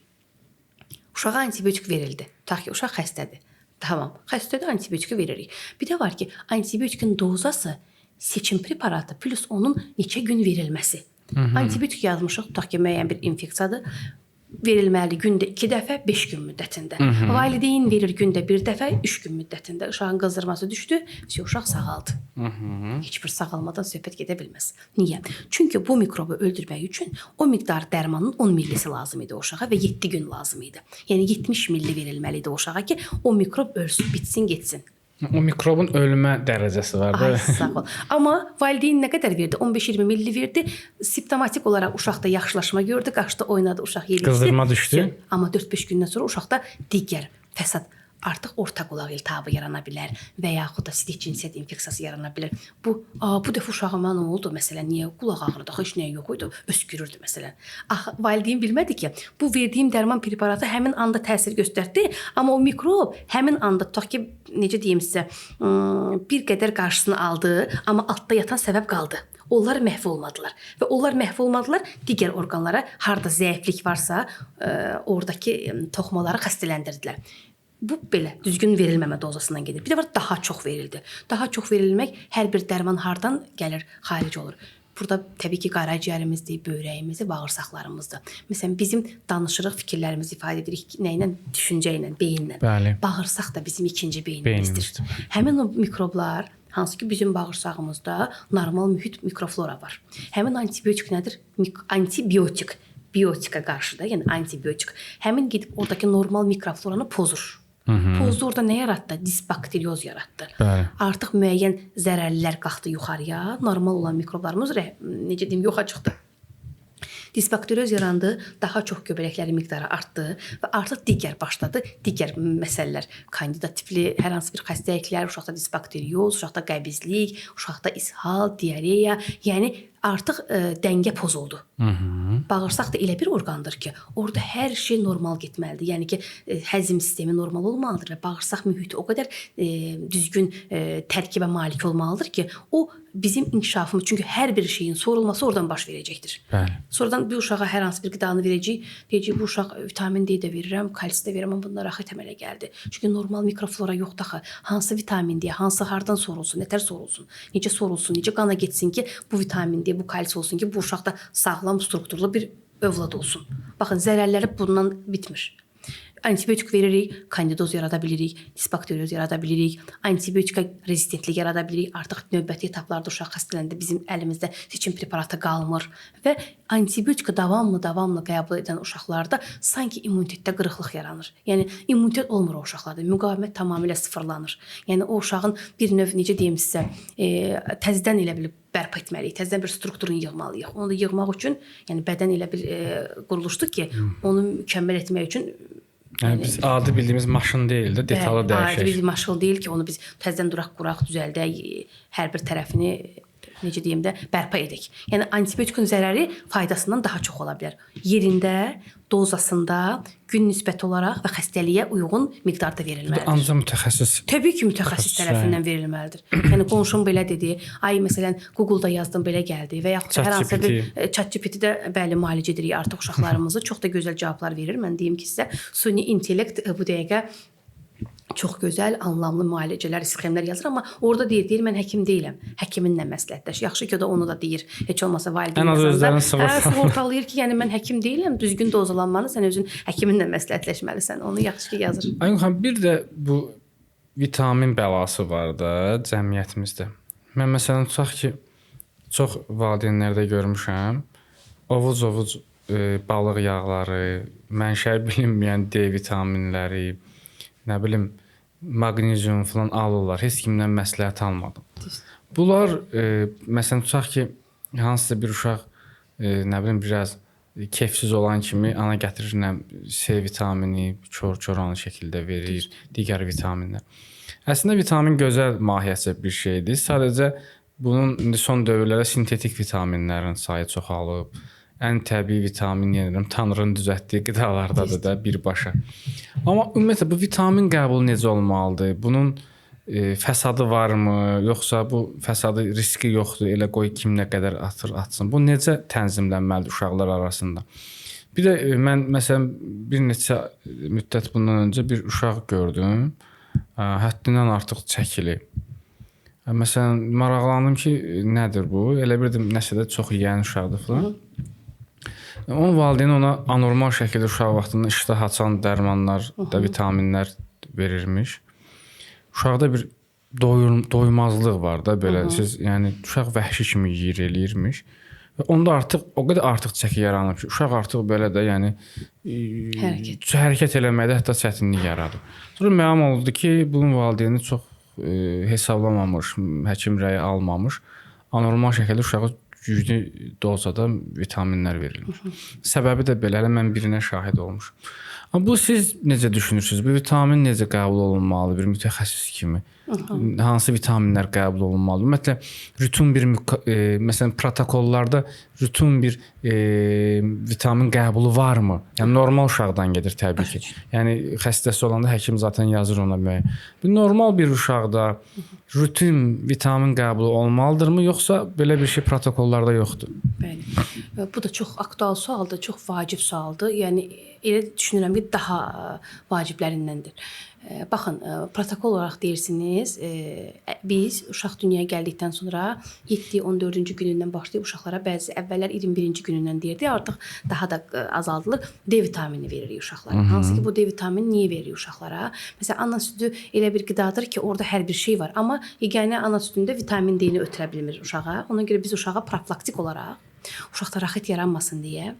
Uşağa antibiotik verildi. Tutaq ki, uşaq xəstədir. Tamam, xəstədir, antibiotiki veririk. Bir də var ki, antibiotikin dozası seçim preparatı plus onun neçə gün verilməsi. Antibiotik yazmışıq, tutaq ki, müəyyən bir infeksiyadır. Verilməli gündə 2 dəfə 5 gün müddətində. Valideyn verir gündə 1 dəfə 3 gün müddətində. Uşağın qızdırması düşdü, uşaq sağaldı. Heç bir sağalmadan söhbət gedə bilməz. Niyə? Çünki bu mikrobu öldürmək üçün o miqdar dərmanın 10 millisi lazım idi o uşağa və 7 gün lazım idi. Yəni 70 milli verilməli idi o uşağa ki, o mikrob ölsün, bitsin, getsin. O mikrobun ölmə dərəcəsi var da. Ay, sağ ol. Amma valideyn nə qədər verdi? 15-20 milli verdi. Simptomatik olaraq uşaqda yaxşılaşma gördü, qaçdı, oynadı, uşaq yedi. Qızdırma düşdü. Amma 4-5 gündən sonra uşaqda digər fəsad, artıq orta qulaq iltihabı yarana bilər və yaxud da sidik cinsiyyət infeksiyası yarana bilər. Bu dəfə uşağıma nə oldu? Məsələn, niyə qulaq ağrıdı? Heç nə yox idi, öskürürdü məsələn. Valideyn bilmədi ki, bu verdiyim dərman preparatı həmin anda təsir göstərdi, amma o mikrob həmin anda tutaq ki, necə deyim sizə, bir qədər qarşısını aldı, amma altda yatan səbəb qaldı. Onlar məhv olmadılar və onlar məhv olmadılar digər orqanlara, harda zəiflik varsa, oradakı toxumaları xəstələndirdilər. Bu belə düzgün verilməmə dozasından gedir. Bir də var, daha çox verildi. Daha çox verilmək hər bir dərman hardan gəlir, xaric olur. Burada təbii ki, qaraciyərimizdir, böyrəyimizdir, bağırsaqlarımızdır. Məsələn, bizim danışırıq, fikirlərimizi ifadə edirik nə ilə? Düşüncə ilə, beyinlə. Bəli. Bağırsaq da bizim ikinci beynimizdir. Həmin o mikroblar, hansı ki, bizim bağırsağımızda normal mühit mikroflora var. Həmin antibiotik nədir? Antibiotik. Biotika qarşıda, yəni antibiotik. Həmin gedib oradakı normal mikrofloranı pozur. Pozdu, orada nə yaratdı? Disbakterioz yaratdı. Bəli. Artıq müəyyən zərərlilər qalxdı yuxarıya. Normal olan mikroblarımız necə deyim, yoxa çıxdı. Disbakterioz yarandı, daha çox göbələklərin miqdarı artdı və artıq digər başladı, digər məsələlər, kandida tipli hər hansı bir xəstəliklər, uşaqda disbakterioz, uşaqda qəbizlik, uşaqda ishal, diareya, yəni artıq dəngə pozuldu. Bağırsaq da elə bir orqandır ki, orada hər şey normal getməlidir. Yəni ki, həzm sistemi normal olmalıdır və bağırsaq mühiti o qədər düzgün tərkibə malik olmalıdır ki, o bizim inkişafımız, çünki hər bir şeyin sorulması oradan baş verəcəkdir. Bəli. Sonradan bir uşağa hər hansı bir qidanı verəcək, deyəcək bu uşaq vitamin D də verirəm, kalsi də verirəm, amma bunlar axı təmələ gəldi. Çünki normal mikroflora yoxdur axı. Hansı vitamin D, hansı hardan sorulsun, nətər sorulsun, necə sorulsun, necə qana getsin ki, bu vitamin D, bu kalsi olsun ki, bu uşaqda sağlam strukturlu bir övlad olsun. Baxın, zərərləri bundan bitmir. Antibiotik veririk, kandidoz yarada bilirik, disbakterioz yarada bilirik, antibiotika rezistentlik yarada bilirik. Artıq növbəti etaplarda uşaq xəstələndə bizim əlimizdə seçim preparatı qalmır və antibiotika davamlı qəbul edən uşaqlarda sanki immunitetdə qırıqlıq yaranır. Yəni immunitet olmur o uşaqlarda, müqavimət tamamilə sıfırlanır. Yəni o uşağın bir növ necə deyim sizə, təzədən elə bilib bərpa etməliyik, təzədən bir strukturunu yığmalıyıq. Onu da yığmaq üçün, yəni bədən elə bir quruluşdur ki, onu mükəmməl etmək üçün Yəni biz adi bildiyimiz maşın deyil də, detallı dəyişək. Adi bir maşın deyil ki, onu biz təzədən quraq, düzəldək, hər bir tərəfini necə deyim də bərpa edək. Yəni antibiotikun zərəri faydasından daha çox ola bilər. Yerində, dozasında, gün nisbəti olaraq və xəstəliyə uyğun miqdarda verilməlidir. Ancaq mütəxəssis. Təbii ki, mütəxəssis tərəfindən verilməlidir. Yəni qonşum belə dedi, ay məsələn Google-da yazdım belə gəldi və yaxud hər hansı bir ChatGPT-də bəli müalicə edirik artıq uşaqlarımızı. Çox da gözəl cavablar verir. Mən deyim ki, sizə süni intellekt bu dəqiqə çox gözəl, anlamlı müalicələr, sxemlər yazır, amma orada deyir, mən həkim deyiləm. Həkiminlə məsləhətləş. Yaxşı ki, o da onu da deyir. Heç olmasa valideyn yazanda sığortalayır ki, yəni mən həkim deyiləm, düzgün dozalanmalı, sən özün həkiminlə məsləhətləşməlisən. Onu yaxşı ki, yazır. Ayın xanım, bir də bu vitamin bəlası var da cəmiyyətimizdə. Mən məsələn tutaq ki, çox valideynlərdə görmüşəm, ovuc balıq yağları, mənşəyi bilinməyən D vitaminləri, nə bilim, maqnezium falan alırlar. Heç kimdən məsləhət almadım. Bunlar məsələn tutaq ki, hansısa bir uşaq nə bilim biraz keyfsiz olan kimi ana gətirir C vitamini, kor-koranlı şəkildə verir, digər vitaminlər. Əslində vitamin gözəl mahiyyətcə bir şeydir. Sadəcə bunun indi son dövrlərdə sintetik vitaminlərin sayı çoxalıb. Ən təbii vitamin yenirəm, Tanrının düzəltdiyi qidalardadır da birbaşa. Amma ümumiyyətlə bu vitamin qəbulu necə olmalıdır? Bunun fəsadı varmı, yoxsa bu fəsadı riski yoxdur, elə qoy kim nə qədər atır, atsın. Bu necə tənzimlənməlidir uşaqlar arasında? Bir də mən məsələn bir neçə müddət bundan öncə bir uşaq gördüm. Həddindən artıq çəkili. Məsələn maraqlandım ki, nədir bu? Elə bildim nəsə də çox yeyən uşaqdır falan. Onun valideyni ona anormal şəkildə uşaq vaxtında iştah açan dərmanlar da vitaminlər verirmiş. Uşaqda bir doymazlıq var da belə. Siz yəni uşaq vəhşi kimi yeyir eləyirmiş. Və onda artıq o qədər artıq çəki yaranır ki, uşaq artıq belə də yəni hərəkət eləməkdə hətta çətinlik yaradır. Sonra məlum oldu ki, bunun valideyni çox hesablamamış, həkim rəyi almamış, anormal şəkildə uşağa güclü dozada vitaminlər verilmiş. Səbəbi də belə, mən birinə şahid olmuşum. Amma bu siz necə düşünürsünüz? Bu vitamin necə qəbul olunmalı bir mütəxəssis kimi? Hansı vitaminlər qəbul olunmalı? Ümumiyyətlə rutin bir məsələn protokollarda rutin bir vitamin qəbulu varmı? Yəni normal uşaqdan gedir təbii ki. Yəni xəstəsi olanda həkim zaten yazır ona müəyyən. Bu normal bir uşaqda rutin vitamin qəbulu olmalıdırmı, yoxsa belə bir şey protokollarda yoxdur? Bəli. Bu da çox aktual sualdır, çox vacib sualdır. Yəni elə düşünürəm ki, daha vaciblərindəndir. Baxın, protokol olaraq deyirsiniz, biz uşaq dünyaya gəldikdən sonra 7-14-cü günündən başlayıb uşaqlara bəzi əvvəllər 21-ci günündən deyirdi, artıq daha da azaldılır. D vitamini veririk uşaqlara. Hansı ki bu D vitamini niyə veririk uşaqlara? Məsələn, ana südü elə bir qidadır ki, orada hər bir şey var, amma yeganə ana südündə vitamin D-ni ötürə bilmir uşağa. Ona görə biz uşağa profilaktik olaraq Uşaqda raxit yaranmasın deyə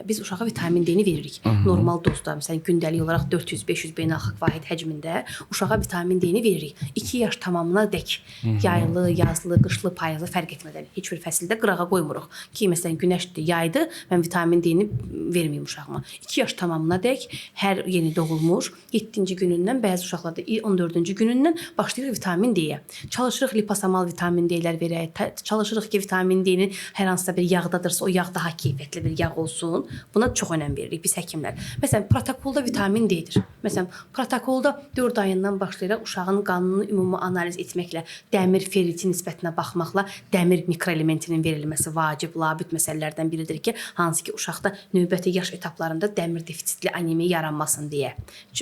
biz uşağa vitamin D-ni veririk. Normal dozda, məsələn, gündəlik olaraq 400-500 beynəlxalq vahid həcmində uşağa vitamin D-ni veririk. 2 yaş tamamına dək, yaylı, yazlı, qışlı, payızlı fərq etmədən heç bir fəsildə qırağa qoymuruq. Ki, məsələn, günəşdir, yaydır, mən vitamin D-ni verməyim uşağıma. 2 yaş tamamına dək hər yeni doğulmuş 7-ci günündən, bəzi uşaqlarda 14-cü günündən başlayırıq vitamin D-yə. Çalışırıq liposomal vitamin D-lər verək. Çalışırıq ki, vitamin D-nin hər hansısa bir yağdadırsa, o yağ daha keyfiyyətli bir yağ olsun. Buna çox önəm veririk biz həkimlər. Məsələn, protokolda vitamin D-dir. Məsələn, protokolda 4 ayından başlayaraq uşağın qanını ümumi analiz etməklə, dəmir, ferritin nisbətinə baxmaqla dəmir mikroelementinin verilməsi vacib, labüd məsələlərdən biridir ki, hansı ki, uşaqda növbəti yaş etaplarında dəmir defisitli anemiya yaranmasın deyə.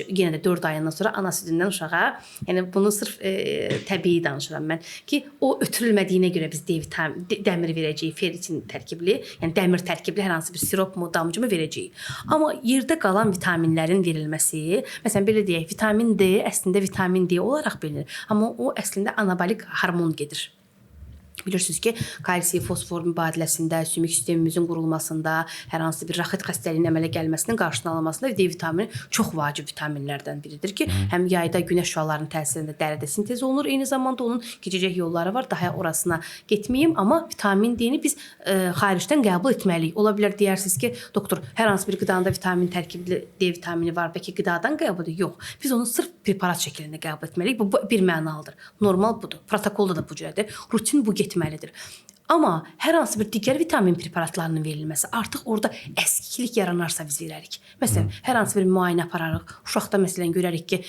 Yenə də 4 ayından sonra ana südündən uşağa, yəni bunu sırf təbii danışıram mən ki, o ötürülmədiyinə görə biz dəmir verəcəyik, ferritin tərkibli, yəni dəmir tərkibli hər hansı bir sirop mu, damcı mı verəcəyik. Amma yerdə qalan vitaminlərin verilməsi, məsələn, belə deyək, vitamin D əslində vitamin D olaraq bilinir, amma o əslində anabolik hormon gedir. Bilirsiniz ki, kalsiy, fosfor mübadiləsində, sümük sistemimizin qurulmasında, hər hansı bir raxit xəstəliyin əmələ gəlməsinin qarşısını alınmasında D vitamini çox vacib vitaminlərdən biridir ki, həm yayda günəş şüalarının təsirində dəridə sintez olunur, eyni zamanda onun keçəcək yolları var, daha orasına getməyim, amma vitamin D-ni biz xaricdən qəbul etməliyik. Ola bilər deyirsiniz ki, doktor, hər hansı bir qidanda vitamin tərkibli D vitamini var, bəlkə qidadan qəbul edir. Yox, biz onu sırf preparat şəklində qəbul etməliyik. Bu bir mənalıdır. Normal budur. Protokolda da bu cürədir. Rutin bu getməlidir. Amma hər hansı bir digər vitamin preparatlarının verilməsi artıq orada əskilik yaranarsa biz verərik. Məsələn, hər hansı bir müayinə apararıq. Uşaqda məsələn görərik ki,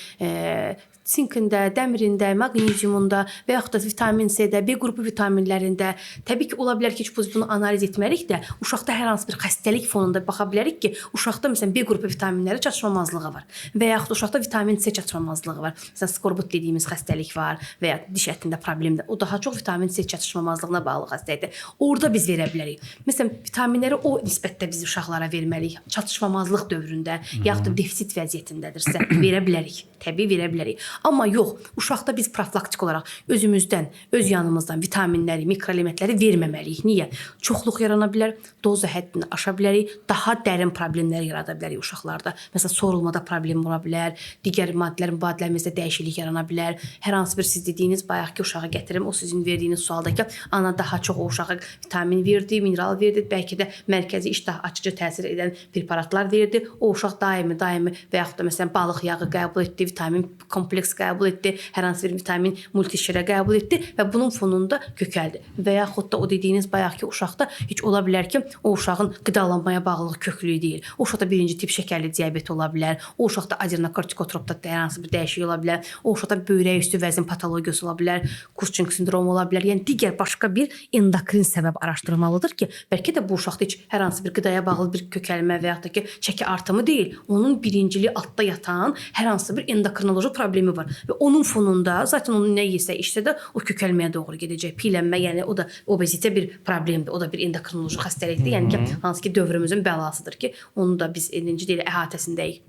sinkində, dəmirində, maqneziumunda və yaxud da vitamin C-də, B qrupu vitaminlərində, təbii ki, ola bilər ki, biz bunu analiz etməliyik də, uşaqda hər hansı bir xəstəlik fonunda baxa bilərik ki, uşaqda məsələn B qrupu vitaminləri çatışmamazlığı var və yaxud uşaqda vitamin C çatışmamazlığı var. Məsələn, skorbut dediyimiz xəstəlik var və ya diş ətində problemdir. O daha çox vitamin C çatışmamazlığına bağlı xəstəlikdir. Orada biz verə bilərik. Məsələn, vitaminləri o nisbətdə biz uşaqlara verməliyik. Çatışmamazlıq dövründə yaxud da defisit vəziyyətindədirsə verə bilərik. Təbii verə bilərik. Amma yox, uşaqda biz profilaktik olaraq özümüzdən, öz yanımızdan vitaminləri, mikroelementləri verməməliyik. Niyə? Çoxluq yarana bilər, doza həddini aşa bilərik, daha dərin problemlər yarada bilərik uşaqlarda. Məsələn, sorulmada problem ola bilər, digər maddələrin mübadiləmizdə dəyişiklik yarana bilər. Hər hansı bir siz dediyiniz bayaq ki, uşağa gətirim, o sizin verdiyiniz sualdakı ana daha çox o uşağa vitamin verdi, mineral verdi, bəlkə də mərkəzi iştah açıcı təsir edən preparatlar verdi. O uşaq daimi və yaxud da məsələn balıq yağı qəbul etdi, vitamin kompleks qəbul etdi, hər hansı bir vitamin multişirə qəbul etdi və bunun fonunda kökəldi. Və yaxud da o dediyiniz bayaqki uşaqda heç ola bilər ki, o uşağın qidalanmaya bağlılığı köklü deyil. O uşaqda birinci tip şəkərli diabet ola bilər, o uşaqda adrenokortikotropda hər hansı bir dəyişiklik ola bilər, o uşaqda böyrək üstü vəzin patologiyası ola bilər, Kuching sindromu ola bilər. Yəni digər başqa bir endokrin səbəb araşdırılmalıdır ki, bəlkə də bu uşaqda heç hər hansı bir qidaya bağlı bir kökəlmə və yaxud da ki, çəki artımı deyil. Onun birincili altda yatan hər hansı bir endokrinoloji problemi var və onun fonunda zaten onu nə yesə, içsə də o kökəlməyə doğru gedəcək. Piylənmə, yəni o da obezite bir problemdir. O da bir endokrinoloji xəstəlikdir. Yəni ki, hansı ki dövrümüzün bəlasıdır ki, onu da biz necə deyilə əhatəsindəyik.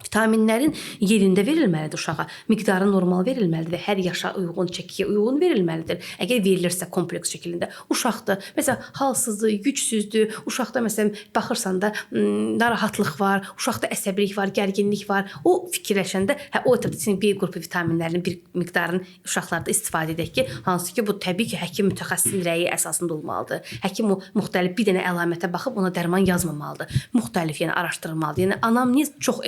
Vitaminlərin yerində verilməlidir uşağa. Miqdarı normal verilməlidir və hər yaşa uyğun, çəkiyə uyğun verilməlidir. Əgər verilirsə kompleks şəkildə uşaqdır, məsələn, halsızdır, gücsüzdür, uşaqda məsələn baxırsan da narahatlıq var, uşaqda əsəbilik var, gərginlik var. O fikirləşəndə o etapda B qrupu vitaminlərinin bir miqdarını uşaqlarda istifadə edək ki, hansı ki bu təbii ki həkim mütəxəssisin rəyi əsasında olmalıdır. Həkim o müxtəlif bir dənə əlamətə baxıb ona dərman yazmamalıdır. Müxtəlif, yəni araşdırılmalıdır. Yəni anamnez çox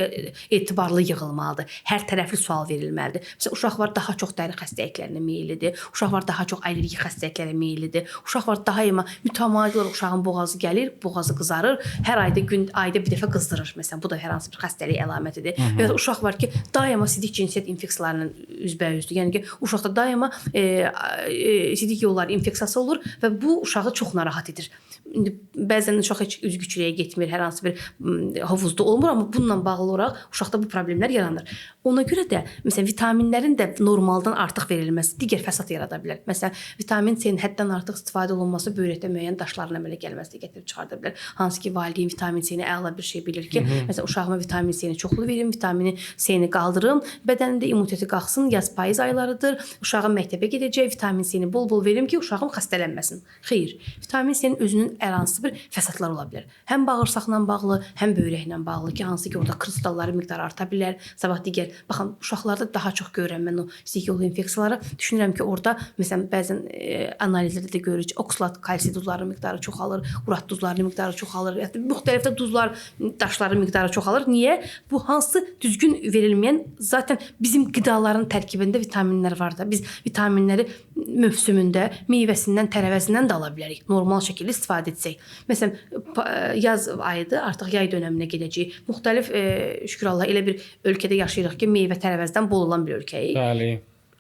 etibarlı yığılmalıdır. Hər tərəfli sual verilməlidir. Məsələn, uşaq var daha çox dəri xəstəliklərinə meyllidir. Uşaq var daha çox allergik xəstəliklərə meyllidir. Uşaq var daima mütəmadi olaraq uşağın boğazı gəlir, boğazı qızarır. Hər ayda bir dəfə qızdırır. Məsələn, bu da hər hansı bir xəstəlik əlamətidir. Və ya uşaq var ki, daima sidik cinsiyyət infeksiyalarının üzbəyüzdür. Yəni ki, uşaqda daima sidik yolları infeksiyası olur və bu uşağı çox narahat edir. Bəzən uşaq heç üzgüçülüyə getmir, hər hansı bir hovuzda olmur, amma bununla bağlı olaraq uşaq uşaqda bu problemlər yaranır. Ona görə də məsələn vitaminlərin də normaldan artıq verilməsi digər fəsad yarada bilər. Məsələn, vitamin C-nin həddən artıq istifadə olunması böyrəkdə müəyyən daşların əmələ gəlməsinə gətirib çıxarda bilər. Hansı ki, valideyn vitamin C-ni əla bir şey bilir ki, məsələn, uşağıma vitamin C-ni çoxlu verim, vitamini C-ni qaldırım, bədənində immuniteti qalxsın, yaz-payız aylarıdır. Uşağım məktəbə gedəcək, vitamin C-ni bol-bol verim ki, uşağım xəstələnməsin. Xeyr, vitamin C-nin özünün hər hansı bir fəsadlar ola bilər. Həm bağırsaqla bağlı, həm böyrəklə bağlı ki, hansı ki, orada kristalların miqdarı arta bilər. Sabah digər, baxın, uşaqlarda daha çox görürəm mən o istik yolu infeksiyaları. Düşünürəm ki, orada məsələn bəzən analizlərdə də görürük ki, oksalat kalsi duzlarının miqdarı çoxalır, urat duzlarının miqdarı çoxalır, hətta müxtəlif də duzlar, daşların miqdarı çoxalır. Niyə? Bu hansı düzgün verilməyən zaten bizim qidaların tərkibində vitaminlər var da. Biz vitaminləri mövsümündə meyvəsindən, tərəvəzindən də ala bilərik. Normal şəkildə istifadə etsək. Məsələn, yaz ayıdır, artıq yay dönəminə gedəcəyik. Müxtəlif şükür Allah elə bir ölkədə yaşayırıq ki, meyvə tərəvəzdən bol olan bir ölkəyik. Bəli.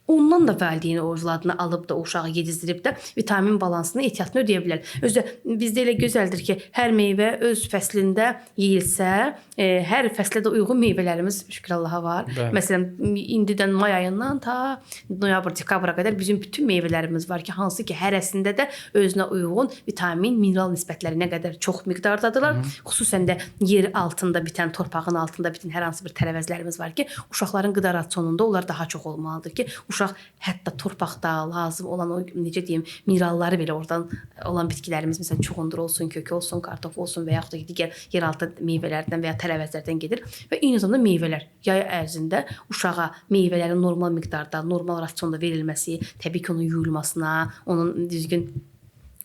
Ondan da valideyn o övladını alıb da o uşağı yedizdirib də vitamin balansını, ehtiyatını ödəyə bilər. Özü də bizdə elə gözəldir ki, hər meyvə öz fəslində yeyilsə, hər fəslə də uyğun meyvələrimiz şükür Allaha var. Bəli. Məsələn, indidən may ayından ta noyabr, dekabra qədər bizim bütün meyvələrimiz var ki, hansı ki, hərəsində də özünə uyğun vitamin, mineral nisbətləri nə qədər çox miqdardadırlar. Xüsusən də yer altında bitən, torpağın altında bitən hər hansı bir tərəvəzlərimiz var ki, uşaqların qida rasionunda onlar daha çox olmalıdır ki, uşaq hətta torpaqda lazım olan o necə deyim, mineralları belə oradan olan bitkilərimiz məsələn çuğundur olsun, kökü olsun, kartof olsun və yaxud da digər yeraltı meyvələrdən və ya tərəvəzlərdən gedir və eyni zamanda meyvələr yay ərzində uşağa meyvələrin normal miqdarda, normal rasionda verilməsi, təbii ki, onun yuyulmasına, onun düzgün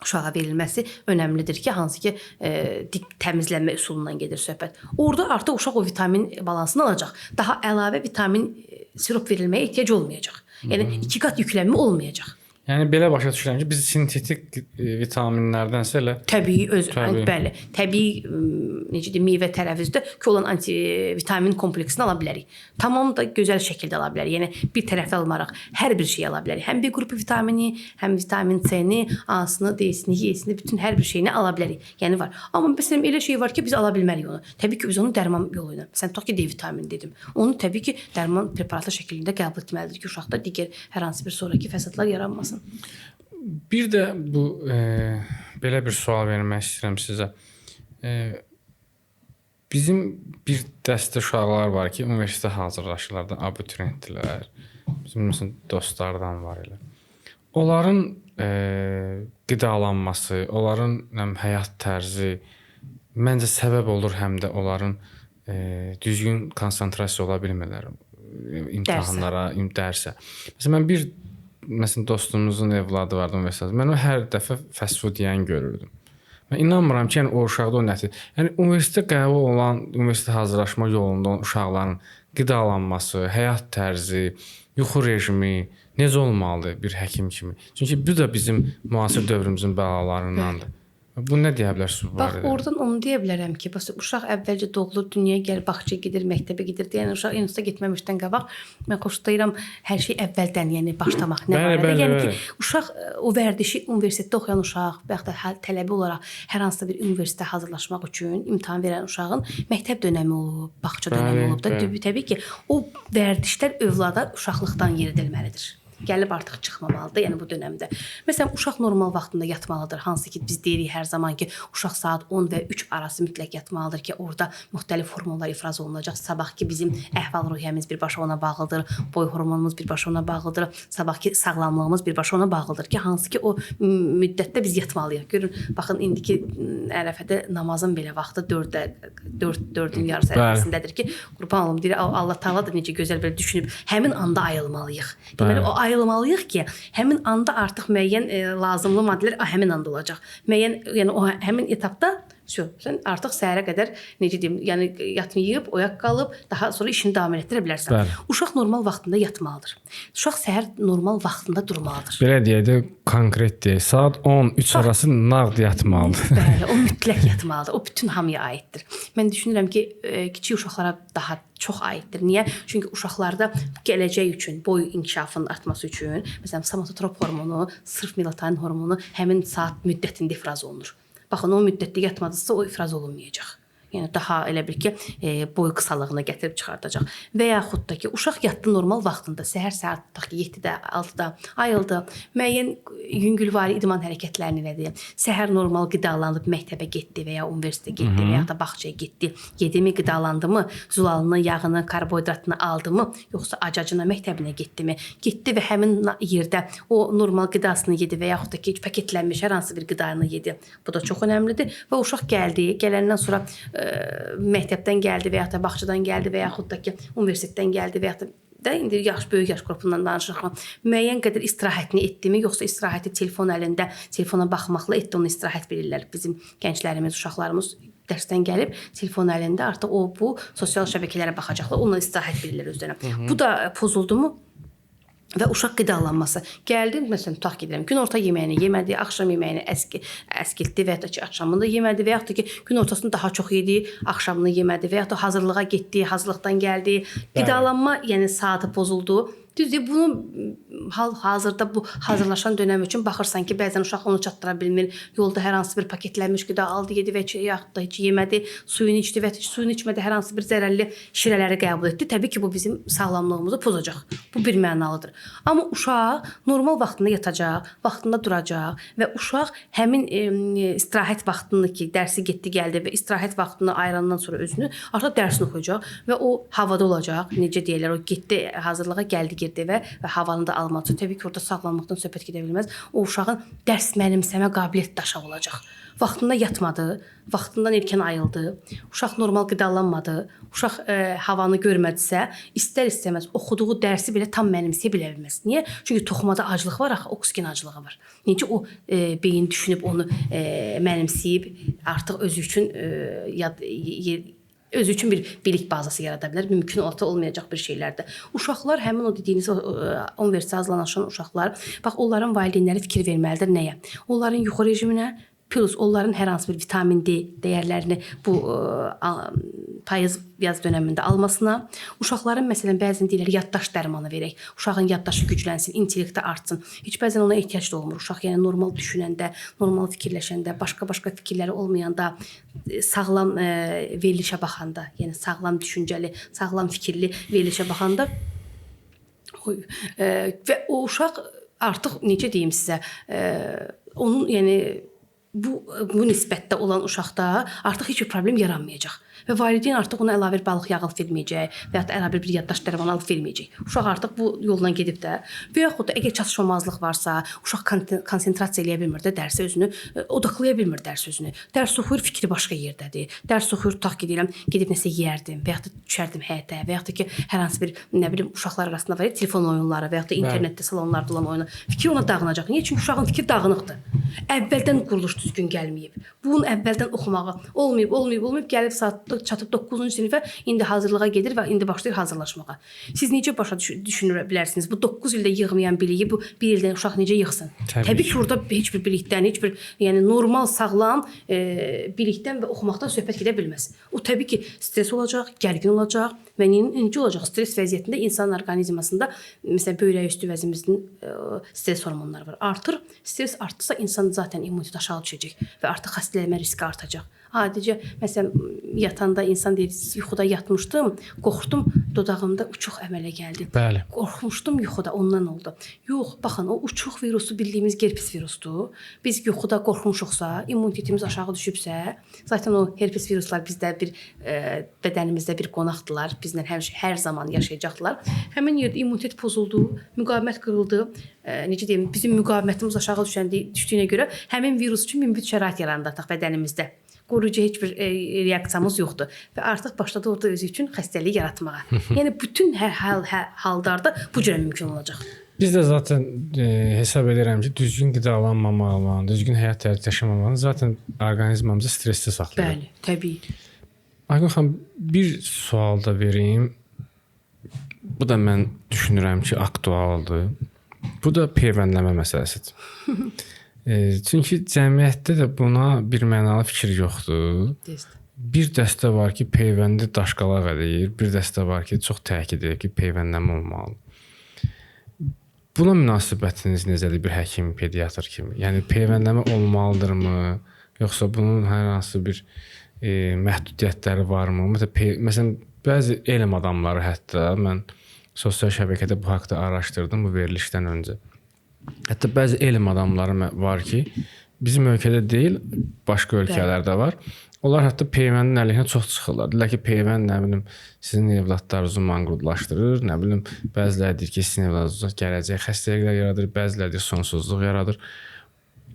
uşağa verilməsi önəmlidir ki, hansı ki, təmizlənmə üsulundan gedir söhbət. Orada artıq uşaq o vitamin balansını alacaq. Daha əlavə vitamin sirop verilməyə ehtiyac olmayacaq. Yəni 2 qat yüklənmə olmayacaq. Yəni belə başa düşürəm ki, biz sintetik vitaminlərdənsə elə Təbii Təbii. bəli, təbii necə deyim, meyvə tərəvüzdə ki olan antivitamin kompleksini ala bilərik. Tamam da gözəl şəkildə ala bilərik. Yəni bir tərəfdə almaraq hər bir şeyi ala bilərik. Həm B qrupu vitamini, həm vitamin C-ni, A-sını, D-sini, Y-sini, bütün hər bir şeyini ala bilərik. Yəni var. Amma məsələn elə şey var ki, biz ala bilmərik onu. Təbii ki, biz onu dərman yolu ilə. Məsələn, tutaq ki, D vitamini dedim. Onu təbii ki, dərman preparatlı şəklində qəbul etməlidir ki, uşaqda digər hər hansı bir sonrakı fəsadlar yaranmasın. Bir də bu belə bir sual vermək istəyirəm sizə. Bizim bir dəstə uşaqlar var ki, universitetə hazırlaşırlar da, abituriyentlər. Bizim məsələn dostlardan var elə. Onların qidalanması, onların həyat tərzi məncə səbəb olur həm də onların düzgün konsentrasiya ola bilmirlər imtahanlara, dərsə. Məsələn mən dostumuzun evladı vardı universitetdə. Mən o hər dəfə fast food yeyən görürdüm. Mən inanmıram ki, yəni o uşaqda o nəticə. Yəni universitetə qəbul olan, universitetə hazırlaşma yolunda olan uşaqların qidalanması, həyat tərzi, yuxu rejimi necə olmalıdır bir həkim kimi? Çünki bu da bizim müasir dövrümüzün bəlalarındandır. Bu nə deyə bilərsiniz bu barədə? Bax, oradan onu deyə bilərəm ki, uşaq əvvəlcə doğulur, dünyaya gəlir, bağçaya gedir, məktəbə gedir. Yəni uşaq instituta getməmişdən qabaq mən xoşlayıram hər şey əvvəldən, yəni başlamaq nə barədə. Yəni ki, uşaq o vərdişi universitetdə oxuyan uşaq və ya da tələbi olaraq hər hansı bir universitetə hazırlaşmaq üçün imtahan verən uşağın məktəb dönəmi olub, bağça dönəmi olub da təbii ki, o vərdişlər övlada uşaqlıqdan yeridilməlidir. Gəlib artıq çıxmamalıdır, yəni bu dönəmdə. Məsələn, uşaq normal vaxtında yatmalıdır. Hansı ki, biz deyirik hər zaman ki, uşaq saat 10 və 3 arası mütləq yatmalıdır ki, orada müxtəlif hormonlar ifraz olunacaq. Sabah ki, bizim əhval-ruhiyyəmiz birbaşa ona bağlıdır, boy hormonumuz birbaşa ona bağlıdır, sabahki sağlamlığımız birbaşa ona bağlıdır ki, hansı ki, o müddətdə biz yatmalıyıq. Görün, baxın, indiki ərəfədə namazın belə vaxtı 4-ün yarısı ərəfəsindədir ki, qurban olum, deyir, Allah Taala da necə gözəl belə düşünüb, həmin anda ayılmalıyıq. Deməli, o ayılmalıyıq ki, həmin anda artıq müəyyən lazımlı maddələr həmin anda olacaq. Müəyyən, yəni o həmin etapda sən artıq səhərə qədər necə deyim, yəni yatmayıb, oyaq qalıb, daha sonra işini davam etdirə bilərsən. Bəli. Uşaq normal vaxtında yatmalıdır. Uşaq səhər normal vaxtında durmalıdır. Belə deyək də, konkret deyək, saat 10-3 arası nağd yatmalıdır. Bəli, o mütləq yatmalıdır. O bütün hamıya aiddir. Mən düşünürəm ki, kiçik uşaqlara daha çox aiddir. Niyə? Çünki uşaqlarda gələcək üçün, boy inkişafının artması üçün, məsələn, somatotrop hormonu, sırf melatonin hormonu həmin saat müddətində ifraz olunur. Baxın, o müddətdə yatmadısa o ifraz olunmayacaq. Yəni daha elə bil ki, boy qısalığına gətirib çıxardacaq. Və yaxud da ki, uşaq yatdı normal vaxtında, səhər saat tutaq ki, 7-də, 6-da ayıldı. Müəyyən yüngülvari idman hərəkətlərini elədi. Səhər normal qidalanıb məktəbə getdi və ya universitetə getdi və ya da bağçaya getdi. Yedimi, qidalandımı, zulalını, yağını, karbohidratını aldımı, yoxsa acacına məktəbinə getdimi? Getdi və həmin yerdə o normal qidasını yedi və yaxud da ki, paketlənmiş hər hansı bir qidanı yedi. Bu da çox önəmlidir və uşaq gəldi, gələndən sonra məktəbdən gəldi və ya da bağçadan gəldi və yaxud da ki, universitetdən gəldi və ya da indi böyük yaş qrupundan danışırıq. Müəyyən qədər istirahətini etdimi, yoxsa istirahəti telefon əlində, telefona baxmaqla etdi, onu istirahət bilirlər. Bizim gənclərimiz, uşaqlarımız dərsdən gəlib, telefon əlində artıq bu sosial şəbəkələrə baxacaqlar, onunla istirahət bilirlər özlərinə. Bu da pozuldu mu? Və uşaq qidalanması. Gəldi, məsələn, tutaq gedirəm, günorta yeməyini yemədi, axşam yeməyini əskiltdi və ya da ki, axşamını da yemədi və yaxud da ki, gün ortasını daha çox yedi, axşamını yemədi və ya da hazırlığa getdi, hazırlıqdan gəldi. Qidalanma, yəni saatı pozuldu. Düzdür, bunu hal-hazırda bu hazırlaşan dönəm üçün baxırsan ki, bəzən uşaq onu çatdıra bilmir. Yolda hər hansı bir paketlənmiş qida aldı, yedi və yaxud da heç yemədi, suyunu içdi və suyunu içmədi, hər hansı bir zərərli şirələri qəbul etdi. Təbii ki, bu bizim sağlamlığımızı pozacaq. Bu bir mənalıdır. Amma uşaq normal vaxtında yatacaq, vaxtında duracaq və uşaq həmin istirahət vaxtını ki, dərsi getdi, gəldi və istirahət vaxtını ayırandan sonra özünü artıq dərsini oxuyacaq və o havada olacaq. Necə deyirlər, o getdi, hazırlığa gəldi, və havanı da almaq üçün təbii ki, orada sağlamlıqdan söhbət gedə bilməz. O uşağın dərs mənimsəmə qabiliyyəti də aşağı olacaq. Vaxtında yatmadı, vaxtından erkən ayıldı, uşaq normal qidalanmadı, uşaq havanı görmədisə, istər-istəməz oxuduğu dərsi belə tam mənimsəyə bilə bilməz. Niyə? Çünki toxumada aclıq var, axı oksigen aclığı var. Necə o beyin düşünüb onu mənimsəyib, artıq özü üçün özü üçün bir bilik bazası yarada bilər. Mümkün olmayacaq bir şeylərdir. Uşaqlar, həmin o dediyiniz universitetə hazırlaşan uşaqlar, bax, onların valideynləri fikir verməlidir nəyə? Onların yuxu rejiminə, plus onların hər hansı bir vitamin D dəyərlərini bu payız yaz dönəmində almasına, uşaqların məsələn bəzən deyirlər yaddaş dərmanı verək, uşağın yaddaşı güclənsin, intellekti artsın. Heç bəzən ona ehtiyac da olmur. Uşaq yəni normal düşünəndə, normal fikirləşəndə, başqa fikirləri olmayanda, sağlam verilişə baxanda, yəni sağlam düşüncəli, sağlam fikirli verilişə baxanda və o uşaq artıq necə deyim sizə, onun yəni bu nisbətdə olan uşaqda artıq heç bir problem yaranmayacaq. Və valideyn artıq ona əlavə bir balıq yağı alıb verməyəcək və ya da əlavə bir yaddaş dərmanı alıb verməyəcək. Uşaq artıq bu yolla gedib də və yaxud da əgər çatışmamazlıq varsa, uşaq konsentrasiya eləyə bilmir də dərsə özünü, odaqlaya bilmir dərs özünü. Dərs oxuyur, fikri başqa yerdədir. Dərs oxuyur, tutaq gedirəm, gedib nəsə yeyərdim və yaxud da düşərdim həyətə və yaxud da ki, hər hansı bir, nə bilim, uşaqlar arasında var ya, telefon oyunları və yaxud da internetdə salonlarda olan oyunu. Fikir ona dağınacaq. Niyə? Çünki uşağın fikri dağınıqdır. Əvvəldən quruluş düzgün gəlməyib. Bunun əvvəldən oxumağı olmayıb, gəlib saat çatıb 9-cu sinifə, indi hazırlığa gedir və indi başlayır hazırlaşmağa. Siz necə başa düşünə bilərsiniz? Bu 9 ildə yığmayan biliyi bu 1 ildən uşaq necə yığsın? Təbii ki, orada heç bir bilikdən, heç bir yəni normal, sağlam bilikdən və oxumaqdan söhbət gedə bilməz. O təbii ki, stres olacaq, gərgin olacaq və necə olacaq? Stres vəziyyətində insanın orqanizmasında, məsələn, böyrək üstü vəzimizin stres hormonları var. Artır, stres artsa insan zaten immunitet aşağı düşəcək və artıq xəstələnmə riski artacaq. Adicə, məsələn, yatanda insan deyir, yuxuda yatmışdım, qorxdum, dodağımda uçuq əmələ gəldi. Bəli. Qorxmuşdum yuxuda, ondan oldu. Yox, baxın, o uçuq virusu bildiyimiz herpes virusudur. Biz yuxuda qorxmuşuqsa, immunitetimiz aşağı düşübsə, zaten o herpes viruslar bizdə bir bədənimizdə bir qonaqdılar, bizlə hər zaman yaşayacaqlar. Həmin yerdə immunitet pozuldu, müqavimət qırıldı. Necə deyim, bizim müqavimətimiz aşağı düşdüyünə görə həmin virus üçün münbit şərait yarandı artıq bədənimizdə. Qoruyucu heç bir reaksiyamız yoxdur və artıq başladı orada özü üçün xəstəlik yaratmağa. Yəni bütün hər hallarda bu cür mümkün olacaq. Biz də zaten hesab edirəm ki, düzgün qidalanmamağın, düzgün həyat tərzi yaşamamağın zaten orqanizmamızı stressdə saxlayır. Bəli, təbii. Aygün xanım, bir sual da vereyim. Bu da mən düşünürəm ki, aktualdır. Bu da peyvəndləmə məsələsidir. Çünki cəmiyyətdə də buna bir mənalı fikir yoxdur. Bir dəstə var ki, peyvəndi daşqalaq edir, bir dəstə var ki, çox təkid edir ki, peyvəndləmə olmalı. Buna münasibətiniz necədir bir həkim, pediatr kimi? Yəni peyvəndləmə olmalıdırmı, yoxsa bunun hər hansı bir məhdudiyyətləri varmı? Məsələn, bəzi elm adamları hətta mən sosial şəbəkədə bu haqqda araşdırdım bu verilişdən öncə. Hətta bəzi elm adamları var ki, bizim ölkədə deyil, başqa ölkələrdə var. Onlar hətta peyvəndin əleyhinə çox çıxırlar. Deyirlər ki, peyvənd nə bilim sizin evladlarınızı manqurtlaşdırır, nə bilim bəziləri deyir ki, sizin evladınıza gələcək xəstəliklər yaradır, bəziləri deyir sonsuzluq yaradır.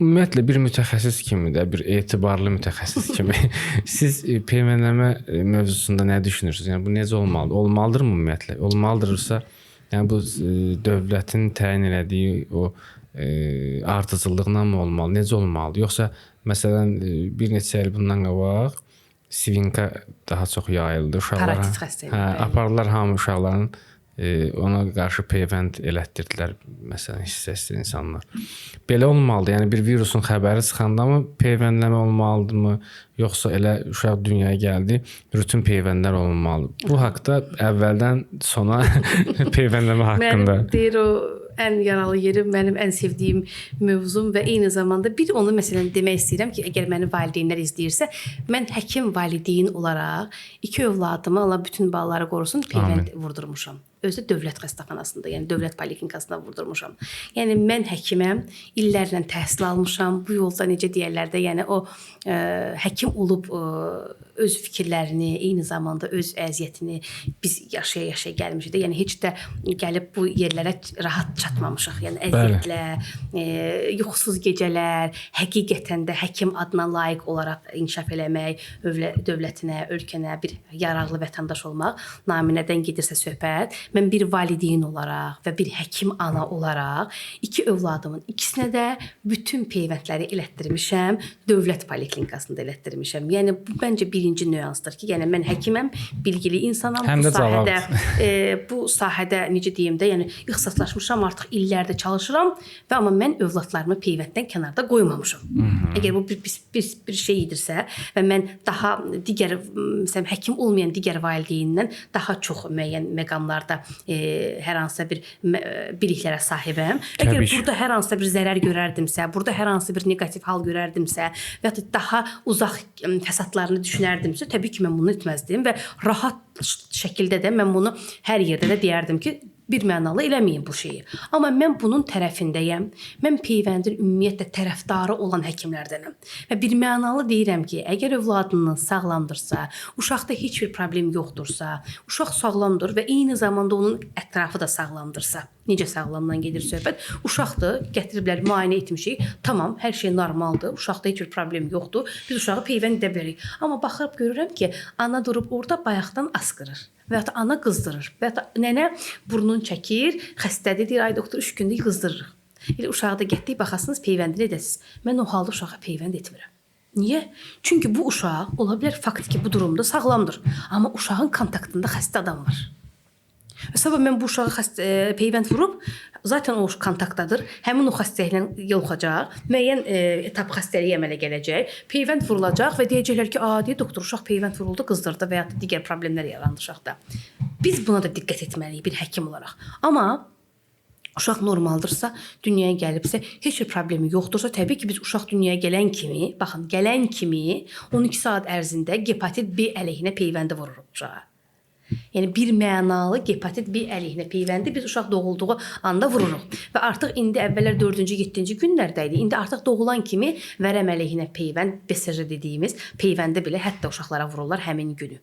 Ümumiyyətlə bir mütəxəssis kimi də, bir etibarlı mütəxəssis kimi siz peyvəndləmə mövzusunda nə düşünürsünüz? Yəni bu necə olmalıdır? Olmalıdırmı ümumiyyətlə? Olmalıdırsa, yəni bu dövlətin təyin elədiyi o ardıcıllıqla mı olmalı? Necə olmalıdır? Yoxsa məsələn bir neçə il bundan qabaq svinka daha çox yayıldı. Paratit xəstəliyi. Apardılar hamı uşaqların ona qarşı peyvənd elətdirdilər məsələn hissəsiz insanlar. Belə olmalıdır. Yəni bir virusun xəbəri çıxanda mı peyvəndləmə olmalıdırmı, yoxsa elə uşaq dünyaya gəldi, rutin peyvəndlər olmalıdır. Bu haqqda əvvəldən sona peyvəndləmə haqqında. Mən deyir o ən yaralı yerim, mənim ən sevdiyim mövzum və eyni zamanda bir onu məsələn demək istəyirəm ki, əgər məni valideynlər izləyirsə, mən həkim valideyn olaraq 2 övladımı Allah bütün balaları qorusun, peyvənd vurdurmuşam. Özü dövlət xəstəxanasında, yəni dövlət poliklinikasında vurdurmuşam. Yəni mən həkiməm, illərlə təhsil almışam. Bu yolda necə deyirlər də, yəni o həkim olub öz fikirlərini, eyni zamanda öz əziyyətini biz yaşaya-yaşaya gəlmişik də. Yəni heç də gəlib bu yerlərə rahat çatmamışıq. Yəni əziyyətlər, yuxusuz gecələr, həqiqətən də həkim adına layiq olaraq inkişaf eləmək, dövlətinə, ölkənə bir yararlı vətəndaş olmaq naminədən gedirsə söhbət. Mən bir valideyn olaraq və bir həkim ana olaraq 2 övladımın ikisinə də bütün peyvəndləri elətdirmişəm, dövlət poliklinikasında elətdirmişəm. Yəni bu məncə birinci nüansdır ki, yəni mən həkiməm, bilgili insanam, bu sahədə necə deyim də, yəni ixtisaslaşmışam, artıq illərdə çalışıram və amma mən övladlarımı peyvənddən kənarda qoymamışam. Əgər bu bir şey idirsə və mən daha digər məsələn həkim olmayan digər valideyndən daha çox müəyyən məqamlarda hər hansısa bir biliklərə sahibəm. Əgər burada hər hansısa bir zərər görərdimsə, burada hər hansısa bir neqativ hal görərdimsə və ya daha uzaq fəsadlarını düşünərdimsə, təbii ki, mən bunu etməzdim və rahat şəkildə də mən bunu hər yerdə də deyərdim ki, bir mənalı eləməyin bu şeyi. Amma mən bunun tərəfindəyəm. Mən peyvəndin ümumiyyətlə tərəfdarı olan həkimlərdənəm. Və bir mənalı deyirəm ki, əgər övladını sağlamdırsa, uşaqda heç bir problem yoxdursa, uşaq sağlamdır və eyni zamanda onun ətrafı da sağlamdırsa, necə sağlamdan gedir söhbət? Uşaqdır, gətiriblər, müayinə etmişik. Tamam, hər şey normaldır. Uşaqda heç bir problem yoxdur. Biz uşağı peyvənd edə bilərik. Amma baxıb görürəm ki, ana durub orada bayaqdan asqırır. Və ya ana qızdırır. Və ya nənə burnunu çəkir, xəstədir, deyir, ay doktor 3 gündə qızdırırıq. Elə uşağı da getdik, baxasınız, peyvəndini edəsiniz. Mən o halda uşağa peyvənd etmirəm. Niyə? Çünki bu uşaq, ola bilər fakt ki, bu durumda sağlamdır. Amma uşağın kontaktında xəstə adam var. Sabah mən bu uşağa peyvənd vurub, zaten o kontaktdadır. Həmin o xəstəliklə yoluxacaq, müəyyən etap xəstəliyi əmələ gələcək, peyvənd vurulacaq və deyəcəklər ki, deyə doktor uşaq peyvənd vuruldu, qızdırdı və ya digər problemlər yarandı uşaqda. Biz buna da diqqət etməliyik bir həkim olaraq. Amma uşaq normaldırsa, dünyaya gəlibsə, heç bir problemi yoxdursa, təbii ki, biz uşaq dünyaya gələn kimi, baxın, gələn kimi 12 saat ərzində hepatit B əleyhinə peyvəndi vururuq uşağa. Yəni bir mənalı hepatit B əleyhinə peyvəndi biz uşaq doğulduğu anda vururuq. Və artıq indi əvvəllər 4-cü, 7-ci günlərdə idi. İndi artıq doğulan kimi vərəm əleyhinə peyvənd, BCG dediyimiz peyvəndə belə hətta uşaqlara vururlar həmin günü.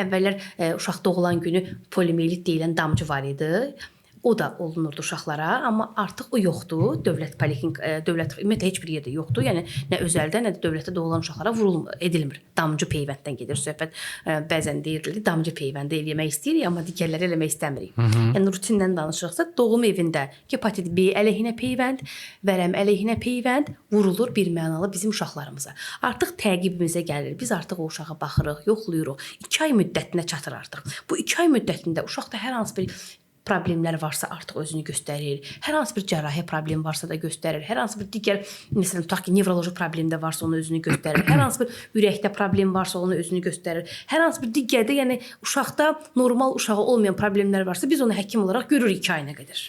Əvvəllər uşaq doğulan günü poliomiyelit deyilən damcı var idi. O da olunurdu uşaqlara, amma artıq o yoxdur. Dövlət ümumiyyətlə heç bir yerdə yoxdur. Yəni nə özəldə, nə də dövlətdə doğulan uşaqlara edilmir. Damcı peyvənddən gedir söhbət. Bəzən deyirlər, damcı peyvəndi eləmək istəyirik, amma digərləri eləmək istəmirik. Yəni rutinlə danışırıqsa, doğum evində hepatit B əleyhinə peyvənd, vərəm əleyhinə peyvənd vurulur bir mənalı bizim uşaqlarımıza. Artıq təqibimizə gəlir. Biz artıq o uşağa baxırıq, yoxlayırıq. 2 ay müddətinə çatır artıq. Bu 2 ay müddətində uşaqda hər hansı bir problemlər varsa artıq özünü göstərir. Hər hansı bir cərrahi problem varsa da göstərir. Hər hansı bir digər, məsələn, tutaq ki, nevroloji problem də varsa onu özünü göstərir. Hər hansı bir ürəkdə problem varsa onu özünü göstərir. Hər hansı bir digərdə, yəni uşaqda normal uşağı olmayan problemlər varsa biz onu həkim olaraq görürük 2 ayına qədər.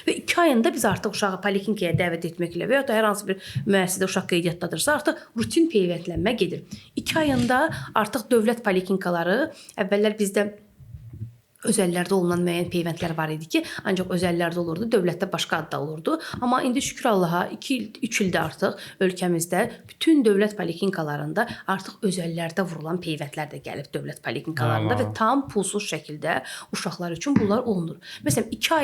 Və 2 ayında biz artıq uşağı poliklinikaya dəvət etməklə və ya da hər hansı bir müəssisədə uşaq qeydiyyatdadırsa, artıq rutin peyvəndlənmə gedir. 2 ayında artıq dövlət poliklinikaları əvvəllər bizdə özəllərdə olunan müəyyən peyvəndlər var idi ki, ancaq özəllərdə olurdu, dövlətdə başqa adda olurdu. Amma indi şükür Allaha 2-3 ildə artıq ölkəmizdə bütün dövlət poliklinikalarında artıq özəllərdə vurulan peyvəndlər də gəlib dövlət poliklinikalarında və tam pulsuz şəkildə uşaqlar üçün bunlar olunur. Məsələn, 2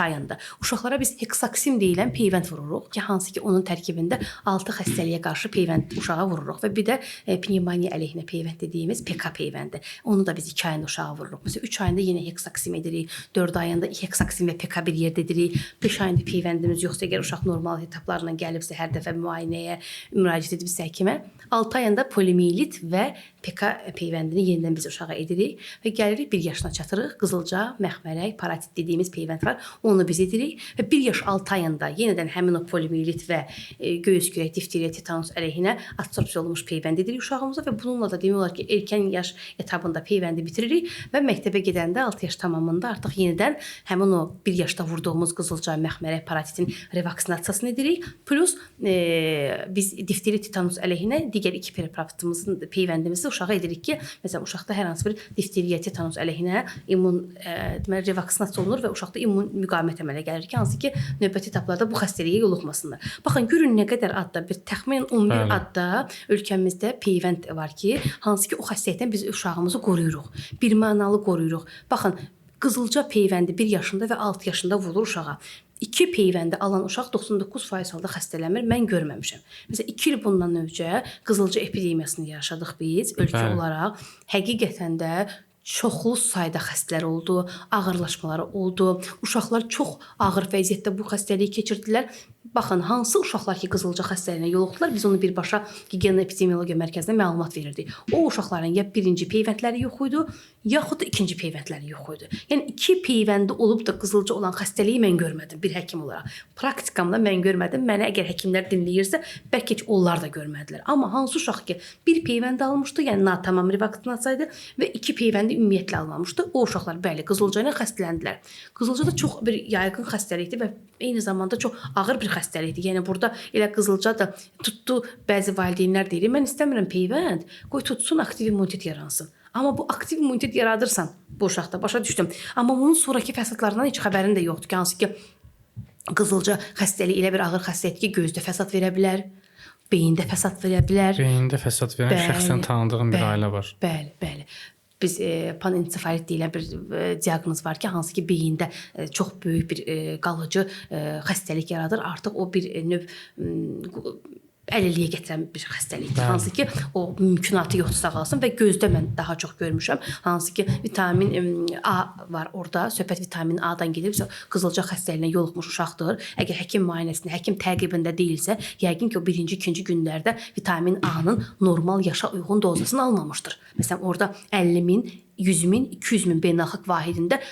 ayında uşaqlara biz heksaksim deyilən peyvənd vururuq ki, hansı ki onun tərkibində 6 xəstəliyə qarşı peyvənd uşağa vururuq və bir də pnevmoniya əleyhinə peyvənd dediyimiz PK peyvəndi. Onu da biz 2 ayında uşağa vururuq. Məsələn, 3 ayında yenə heksaksim edirik, 4 ayında heksaksim və PK bir yerdə edirik. 5 ayında peyvəndimiz yoxsa, əgər uşaq normal etaplarla gəlibsə, hər dəfə müayinəyə müraciət edibsə həkimə, 6 ayında polimiyelit və PK peyvəndini yenidən biz uşağa edirik və gəlirik 1 yaşına çatırıq. Qızılca, məxmərək, paratit dediyimiz peyvənd var. Onu biz edirik və 1 yaş 6 ayında yenidən həmin o polimiyelit və göğüs kürək, difteriya, tetanus əleyhinə absorpsiya olunmuş peyvənd edirik uşağımıza və bununla da demək olar ki, erkən yaş etabında peyvəndi bitiririk və məktəbə gedəndə 6 yaş tamamında artıq yenidən həmin o 1 yaşda vurduğumuz qızılca, məxmərək, paratitin revaksinasiyasını edirik. Plus biz difteriya, tetanus əleyhinə digər 2 preparatımızın peyvəndimizi uşağa edirik ki, məsələn, uşaqda hər hansı bir difteriya, tetanus əleyhinə immun deməli revaksinasiya olunur və uşaqda immun müqavimət əmələ gəlir ki, hansı ki, növbəti etaplarda bu xəstəliyə yoluxmasınlar. Baxın, görün nə qədər adda, bir təxminən 11 adda ölkəmizdə peyvənd var ki, hansı ki, o xəstəlikdən biz uşağımızı qoruyuruq. Birmənalı qoruyuruq. Baxın, qızılca peyvəndi 1 yaşında və 6 yaşında vurulur uşağa. 2 peyvəndi alan uşaq 99% halda xəstələnmir, mən görməmişəm. Məsələn, 2 il bundan öncə qızılca epidemiyasını yaşadıq biz ölkə olaraq. Həqiqətən də çoxlu sayda xəstələr oldu, ağırlaşmaları oldu. Uşaqlar çox ağır vəziyyətdə bu xəstəliyi keçirdilər. Baxın, hansı uşaqlar ki, qızılca xəstəliyinə yoluxdular, biz onu birbaşa Gigiyena Epidemiologiya Mərkəzinə məlumat verirdik. O uşaqların ya birinci peyvəndləri yox idi, yaxud da ikinci peyvəndləri yox idi. Yəni 2 peyvəndi olub da qızılca olan xəstəliyi mən görmədim bir həkim olaraq. Praktikamda mən görmədim. Mənə əgər həkimlər dinləyirsə, bəlkə ki onlar da görmədilər. Amma hansı uşaq ki, 1 peyvənd almışdı, yəni natamam revaksinasiya idi və 2 peyvəndi ümumiyyətlə almamışdı, o uşaqlar bəli qızılca ilə xəstələndilər. Qızılca da çox bir yaygın xəstəlikdir və eyni zamanda çox ağır bir xəstəlikdir. Yəni burada elə qızılca da tutdu, bəzi valideynlər deyir, mən istəmirəm peyvənd, qoy tutsun, aktiv immunitet yaransın. Amma bu aktiv immunitet yaradırsan bu uşaqda, başa düşdüm. Amma bunun sonraki fəsadlarından heç xəbərin də yoxdur ki, hansı ki qızılca xəstəliyi elə bir ağır xəstəlikdir ki, gözdə fəsad verə bilər, beyində fəsad verə bilər. Beyində fəsad verən şəxsən tanıdığım bir ailə var. Bəli. Biz panensefalit deyilən bir diaqnoz var ki, hansı ki beyində çox böyük bir qalıcı xəstəlik yaradır. Artıq o bir növ əlilliyə gətirən bir xəstəlikdir. Hansı ki, o mümkünatı yoxdur sağalsın və gözdə mən daha çox görmüşəm. Hansı ki, vitamin A var orada. Söhbət vitamin A-dan gedib qızılca xəstəliyinə yoluxmuş uşaqdır. Əgər həkim müayinəsində, həkim təqibində deyilsə, yəqin ki, o 1-ci, 2-ci günlərdə vitamin A-nın normal yaşa uyğun dozasını almamışdır. Məsələn, orada 50.000, 100.000, 200.000 beynəlxalq vahidində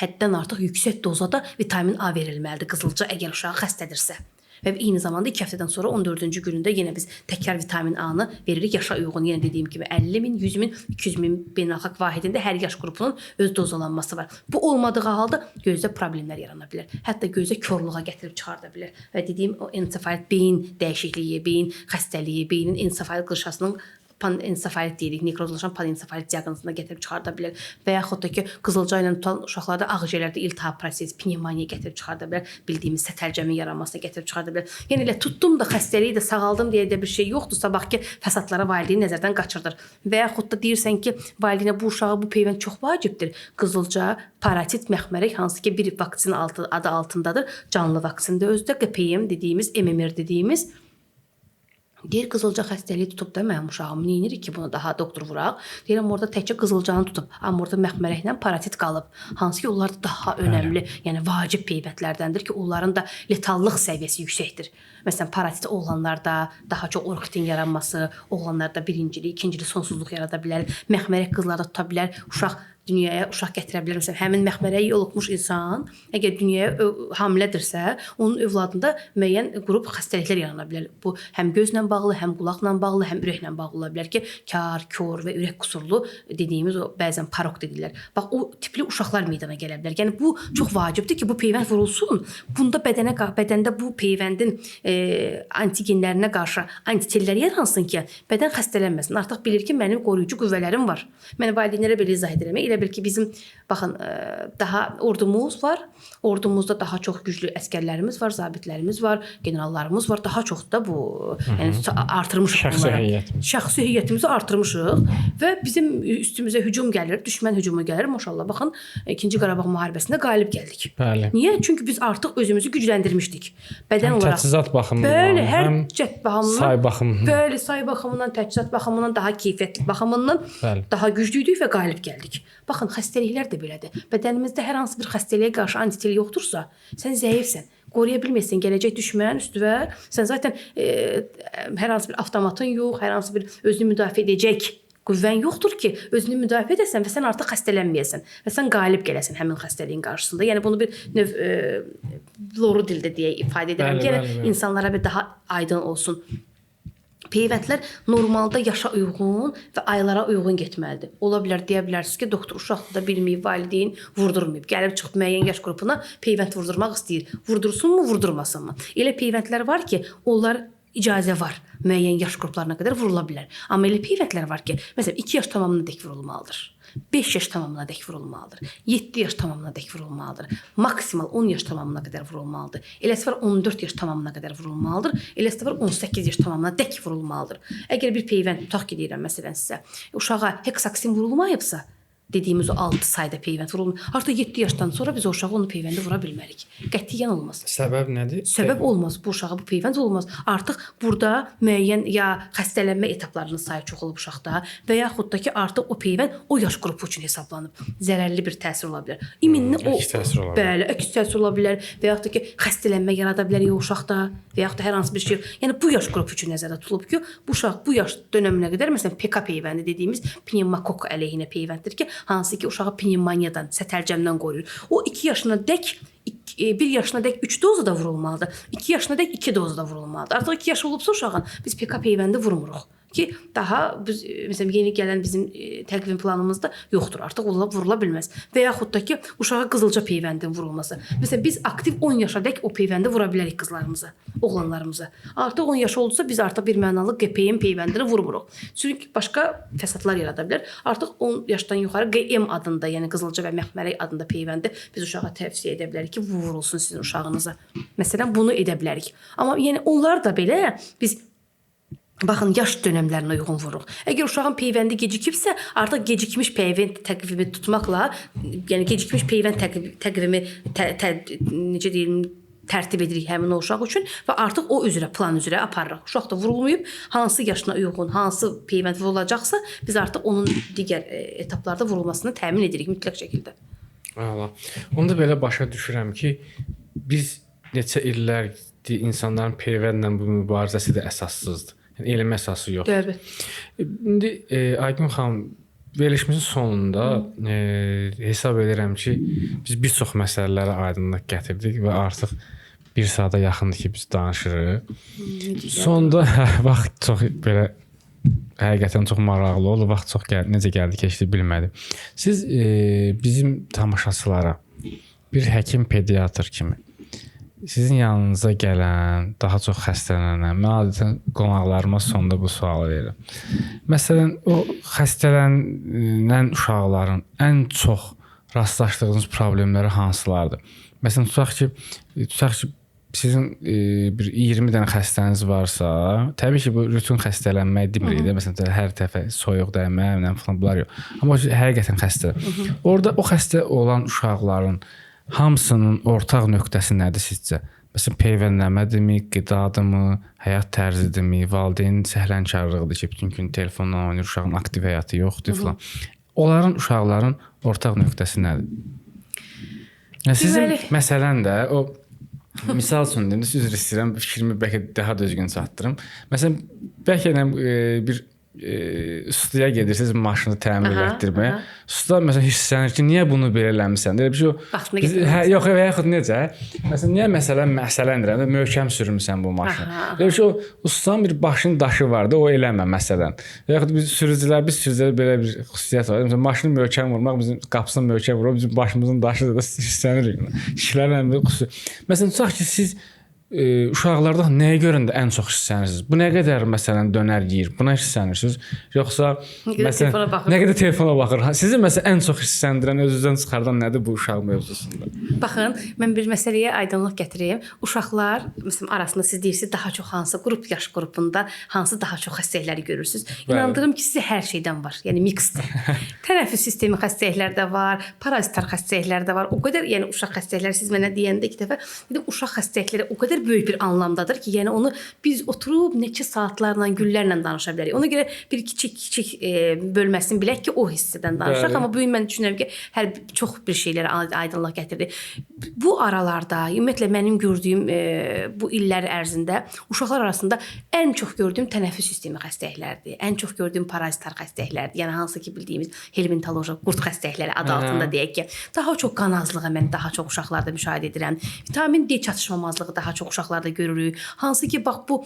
həddən artıq yüksək dozada vitamin A verilməlidir qızılca əgər uşaq xəstədirsə. Və eyni zamanda 2 həftədən sonra 14-cü günündə yenə biz təkrar vitamin A-nı veririk yaşa uyğun. Yenə dediyim kimi 50.000, 100.000, 200.000 beynəlxalq vahidində hər yaş qrupunun öz dozalanması var. Bu olmadığı halda gözdə problemlər yarana bilər. Hətta gözdə korluğa gətirib çıxarda bilər. Və dediyim o ensefalit beyin dəyişikliyi, beyin xəstəliyi, beynin ensefalit qırışasının panensefalit deyirik, nekrozlaşan panensefalit diaqnozuna gətirib çıxarda bilər və yaxud da ki, qızılca ilə tutan uşaqlarda ağciyərlərdə iltihab prosesi, pnevmoniya gətirib çıxarda bilər, bildiyimiz sətəlcəmin yaranmasına gətirib çıxarda bilər. Yəni elə tutdum da xəstəliyi də sağaldım deyə də bir şey yoxdur, sabahki fəsadlara valideyn nəzərdən qaçırdır. Və yaxud da deyirsən ki, valideynə bu uşağa bu peyvənd çox vacibdir. Qızılca, paratit, məxmərək hansı ki bir vaksin adı altındadır. Canlı vaksindir özdə, QPM dediyimiz, MMR dediyimiz. Deyir, qızılca xəstəliyi tutub da mənim uşağım neyinirik ki, buna daha doktor vuraq. Deyirəm, orada təkcə qızılcanı tutub, amma orada məxmərəklə paratit qalıb. Hansı ki, onlar da daha önəmli, yəni vacib peyvəndlərdəndir ki, onların da letallıq səviyyəsi yüksəkdir. Məsələn, paratit oğlanlarda daha çox orkitin yaranması, oğlanlarda birincili, ikincili sonsuzluq yarada bilər. Məxmərək qızlarda tuta bilər. Uşaq dünyaya uşaq gətirə bilər. Məsələn, həmin məxmərəyə yoluxmuş insan əgər dünyaya hamilədirsə, onun övladında müəyyən qrup xəstəliklər yarana bilər. Bu həm gözlə bağlı, həm qulaqla bağlı, həm ürəklə bağlı ola bilər ki, kar, kor və ürək qüsurlu dediyimiz o bəzən parok deyirlər. Bax o tipli uşaqlar meydana gələ bilər. Yəni bu çox vacibdir ki, bu peyvənd vurulsun. Bunda bədəndə bu peyvəndin antigenlərinə qarşı antitellər yaransın ki, bədən xəstələnməsin. Artıq bilir ki, mənim qoruyucu qüvvələrim var. Mən valideynlərə belə izah edirəm. Elə bil ki, bizim baxın daha ordumuz var. Ordumuzda daha çox güclü əsgərlərimiz var, zabitlərimiz var, generallarımız var. Daha çox da bu, yəni artırmışıq bunları. Şəxsi heyətimizi artırmışıq və bizim üstümüzə hücum gəlir, düşmən hücumu gəlir. Maşallah, baxın 2-ci Qarabağ müharibəsində qalib gəldik. Bəli. Niyə? Çünki biz artıq özümüzü gücləndirmişdik. Bədən olaraq. Təchizat baxımından, bəli, hər cəhət baxımından, say baxımından. bəli, say baxımından, təchizat baxımından, daha keyfiyyətli baxımından Bəli. daha güclüydük və qalib gəldik. Baxın, xəstəliklər də belədir. Bədənimizdə hər hansı bir xəstəliyə qarşı antitel yoxdursa, sən zəifsən. Qoruya bilmirsən, gələcək düşmən üstünə. Sən zaten hər hansı bir avtomatın yox, hər hansı bir özünü müdafiə edəcək qüvvən yoxdur ki, özünü müdafiə edəsən və sən artıq xəstələnməyəsən və sən qalib gələsən həmin xəstəliyin qarşısında. Yəni bunu bir növ loru dildə deyə ifadə edirəm ki, yəni insanlara bir daha aydın olsun. Peyvəndlər normalda yaşa uyğun və aylara uyğun getməlidir. Ola bilər, deyə bilərsiniz ki, doktor uşaqda da bilməyib, valideyn vurdurmayıb. Gəlib çıxıb müəyyən yaş qrupuna peyvənd vurdurmaq istəyir. Vurdursunmu, vurdurmasınmı? Elə peyvəndlər var ki, onlar icazə var. Müəyyən yaş qruplarına qədər vurula bilər. Amma elə peyvəndlər var ki, məsələn 2 yaş tamamına dək vurulmalıdır. 5 yaş tamamına dək vurulmalıdır. 7 yaş tamamına dək vurulmalıdır. Maksimal 10 yaş tamamına qədər vurulmalıdır. Eləsi var 14 yaş tamamına qədər vurulmalıdır. Eləsi var 18 yaş tamamına dək vurulmalıdır. Əgər bir peyvənd tutaq ki, deyirəm məsələn sizə, uşağa heksaksin vurulmayıbsa, dediyimiz o 6 sayda peyvənd vurulmur. Artıq 7 yaşdan sonra biz o uşağa onu peyvəndə vura bilmərik. Qətiyyən olmaz. Səbəb nədir? Səbəb olmaz. Bu uşağa bu peyvənd olmaz. Artıq burada müəyyən ya xəstələnmə etaplarının sayı çox olub uşaqda və yaxud da ki, artıq o peyvənd o yaş qrupu üçün hesablanıb. Zərərli bir təsir ola bilər. İminli o əks təsir ola bilər. Bəli, əks təsir ola bilər və yaxud da ki, xəstələnmə yarada bilər ya uşaqda və yaxud da hər hansı bir şey. Yəni bu yaş qrupu üçün nəzərdə tutulub ki, bu uşaq bu yaş dönəminə qədər məsələn PK peyvəndi dediyimiz pnevmokok əleyhinə peyvənddir ki, hansı ki uşağı pnevmoniyadan, sətəlcəmdən qoruyur. O 2 yaşına dək 1 yaşına dək 3 doza da vurulmalıdır. 2 yaşına dək 2 doza da vurulmalıdır. Artıq 2 yaş olubsa uşağın biz PK peyvəndi vurmuruq ki, daha biz məsələn yeni gələn bizim təqvim planımızda yoxdur. Artıq vurula bilməz. Və yaxud da ki, uşağa qızılca peyvəndin vurulması. Məsələn biz aktiv 10 yaşa dək o peyvəndi vura bilərik qızlarımıza, oğlanlarımıza. Artıq 10 yaş oldusa biz artıq bir mənalı GPM peyvəndini vurmuruq. Çünki başqa fəsadlar yarada bilər. Artıq 10 yaşdan yuxarı QM adında, yəni qızılca və məxmərək adında peyvəndi biz uşağa tövsiyə edə bilərik ki, vurulsun sizin uşağınıza. Məsələn bunu edə bilərik. Amma yəni onlar da belə biz baxın, yaş dönəmlərinə uyğun vururuq. Əgər uşağın peyvəndi gecikibsə, artıq gecikmiş peyvənd təqvimi tutmaqla, yəni gecikmiş peyvənd təqvimi necə deyim, tərtib edirik həmin o uşaq üçün və artıq o üzrə, plan üzrə aparırıq. Uşaq da vurulmayıb, hansı yaşına uyğun, hansı peyvənd vurulacaqsa, biz artıq onun digər etaplarda vurulmasını təmin edirik mütləq şəkildə. Əla. Onda belə başa düşürəm ki, biz neçə illərdir insanların peyvəndlə bu mübarizəsi də əsassızdır. Yəni elmi əsası yox. Təbii. İndi Aygün xanım, verilişimizin sonunda hesab edirəm ki, biz bir çox məsələlərə aydınlıq gətirdik və artıq 1 saata yaxındır ki, biz danışırıq. Sonda vaxt çox belə həqiqətən çox maraqlı oldu. Vaxt çox necə gəldi, keçdi bilmədim. Siz bizim tamaşaçılara bir həkim, pediatr kimi sizin yanınıza gələn, daha çox xəstələnən, mən adətən qonaqlarıma sonda bu sualı verirəm. Məsələn, o xəstələnən uşaqların ən çox rastlaşdığınız problemləri hansılardır? Məsələn, tutaq ki, sizin bir 20 dənə xəstəniz varsa, təbii ki, bu rutin xəstələnmək demirik də, məsələn, hər dəfə soyuq dəymə, falan bunlar yox. Amma həqiqətən xəstə. Orada o xəstə olan uşaqların hamısının ortaq nöqtəsi nədir sizcə? Məsələn, peyvəndləmədimi, qidadımı, həyat tərzidirmi, valideynin səhlənkarlığıdır ki, bütün gün telefonla oynayır, uşağın aktiv həyatı yoxdur falan. Onların, uşaqların ortaq nöqtəsi nədir? Yəni, sizin məsələn də o, misal üçün deyim, üzr istəyirəm, fikrimi bəlkə daha düzgün çatdırım. Məsələn, bəlkə bir ustaya gedirsiniz maşını təmir etdirməyə. Usta məsələn hisslənir ki, niyə bunu belə eləmisən? Elə bir şey yox, və yaxud necə? Məsələn, niyə məsələndirəm, möhkəm sürmüsən bu maşını. Elə bir şey ustanın bir başının daşı vardı, o eləmə məsələn. Və yaxud biz sürücülər belə bir xüsusiyyət var. Məsələn, maşını möhkəm vurmaq, bizim qapısını möhkəm vurmaq, bizim başımızın daşı da hisslənirik. Kişilərin bir xüsusi. Məsələn, tutaq ki, siz uşaqlarda nəyə görə də ən çox hisslənirsiniz? Bu nə qədər məsələn dönər yeyir? Buna hisslənirsiniz? Yoxsa məsələn nə qədər telefona baxır? Sizi məsələn ən çox hissləndirən, özünüzdən çıxardan nədir bu uşaq mövzusunda? Baxın, mən bir məsələyə aydınlıq gətireyim. Uşaqlar məsələn arasında siz deyirsiniz daha çox hansı qrup, yaş qrupunda hansı daha çox xəstəlikləri görürsüz? İnandırım ki, sizə hər şeydən var. Yəni miksdir. Tənəffüs sistemi xəstəlikləri də var, parazitar xəstəliklər də var. O qədər, yəni uşaq xəstəlikləri siz mənə deyəndə iki dəfə dedim uşaq xəstəlikləri o qədər böyük bir anlamdadır ki, yəni onu biz oturub neçə saatlarla, günlərlə danışa bilərik. Ona görə bir kiçik bölməsini bilək ki, o hissədən danışaq. Amma bu gün mən düşünürəm ki, hər çox bir şeylərə aydınlıq gətirdi. Bu aralarda, ümumiyyətlə mənim gördüyüm bu illər ərzində uşaqlar arasında ən çox gördüyüm tənəffüs sistemi xəstəlikləridir. Ən çox gördüyüm parazitar xəstəliklərdir. Yəni hansı ki bildiyimiz helmintoloji qurd xəstəlikləri adı altında deyək ki, daha çox qan azlığı mən daha çox uşaqlarda müşahidə edirəm. Vitamin D çatışmamazlığı daha çox uşaqlarda görürük. Hansı ki bax bu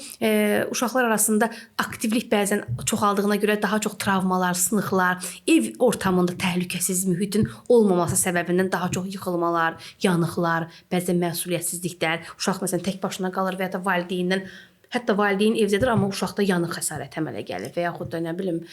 uşaqlar arasında aktivlik bəzən çoxaldığına görə daha çox travmalar, sınıqlar, ev ortamında təhlükəsiz mühitin olmaması səbəbindən daha çox yıxılmalar, yanıqlar, bəzən məsuliyyətsizliklər, uşaq məsələn tək başına qalır və ya da valideynindən hətta valideyn evdədir amma uşaqda yanıq xəsarəti əmələ gəlir və yaxud da nə bilim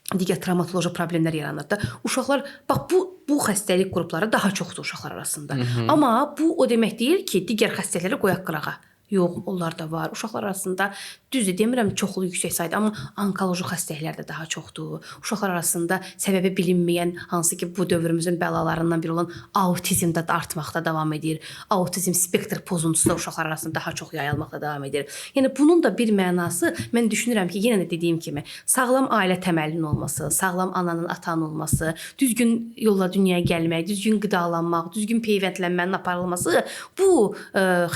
digər travmatoloji problemlər yaranır da. Uşaqlar bax bu xəstəlik qrupları daha çoxdur uşaqlar arasında. Amma bu o demək deyil ki, digər xəstəlikləri qoyaq qırağa. Yox, onlar da var. Uşaqlar arasında düzdür demirəm çoxlu yüksək sayda, amma onkoloji xəstəliklər də daha çoxdur. Uşaqlar arasında səbəbi bilinməyən hansı ki bu dövrümüzün bəlalarından biri olan autizm də artmaqda davam edir. Autizm spektr pozuntusu da uşaqlar arasında daha çox yayılmaqda davam edir. Yəni bunun da bir mənası mən düşünürəm ki, yenə də dediyim kimi, sağlam ailə təməlinin olması, sağlam ananın, atanın olması, düzgün yolla dünyaya gəlmək, düzgün qidalanmaq, düzgün peyvəndlənmənin aparılması bu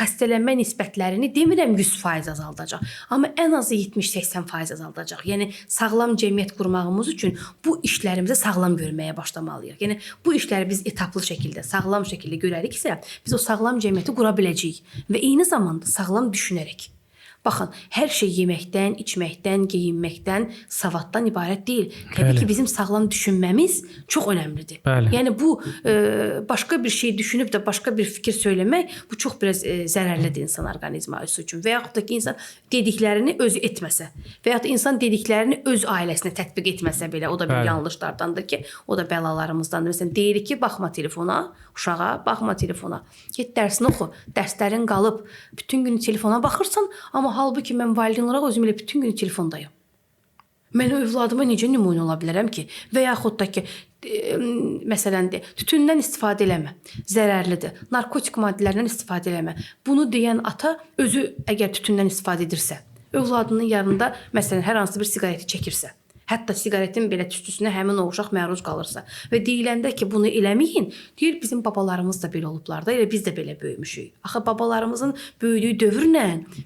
xəstələnmə nisbətləri demirəm 100% azaldacaq, amma ən azı 70-80% azaldacaq. Yəni sağlam cəmiyyət qurmağımız üçün bu işlərimizi sağlam görməyə başlamalıyıq. Yəni bu işləri biz etaplı şəkildə, sağlam şəkildə görəriksə, biz o sağlam cəmiyyəti qura biləcəyik və eyni zamanda sağlam düşünərək. Baxın, hər şey yeməkdən, içməkdən, geyinməkdən, savaddan ibarət deyil. Təbii ki, bizim sağlam düşünməmiz çox önəmlidir. Yəni bu başqa bir şey düşünüb də başqa bir fikir söyləmək, bu çox biraz zərərlidir insan orqanizması üçün. Və yaxud da ki, insan dediklərini özü etməsə və yaxud da insan dediklərini öz ailəsinə tətbiq etməsə belə, o da bir yanlışlardandır ki, o da bəlalarımızdandır. Məsələn, deyirik ki, baxma telefona, uşağa, baxma telefona. Get dərsini oxu, dərslərin qalıb, bütün gün telefona baxırsan, amma halbuki mən valideyn olaraq özüm elə bütün gün telefondayım. Mən övladıma necə nümunə ola bilərəm ki? Və yaxud da ki, məsələn, tütündən istifadə eləmə, zərərlidir. Narkotik maddələrdən istifadə eləmə. Bunu deyən ata özü əgər tütündən istifadə edirsə, övladının yanında məsələn hər hansı bir siqareti çəkirsə, hətta siqaretin belə tüstüsünə həmin o uşaq məruz qalırsa və deyiləndə ki, bunu eləməyin, deyir bizim babalarımız da belə olublar da, elə biz də belə böyümüşük. Axı babalarımızın böyüdüyü dövrlə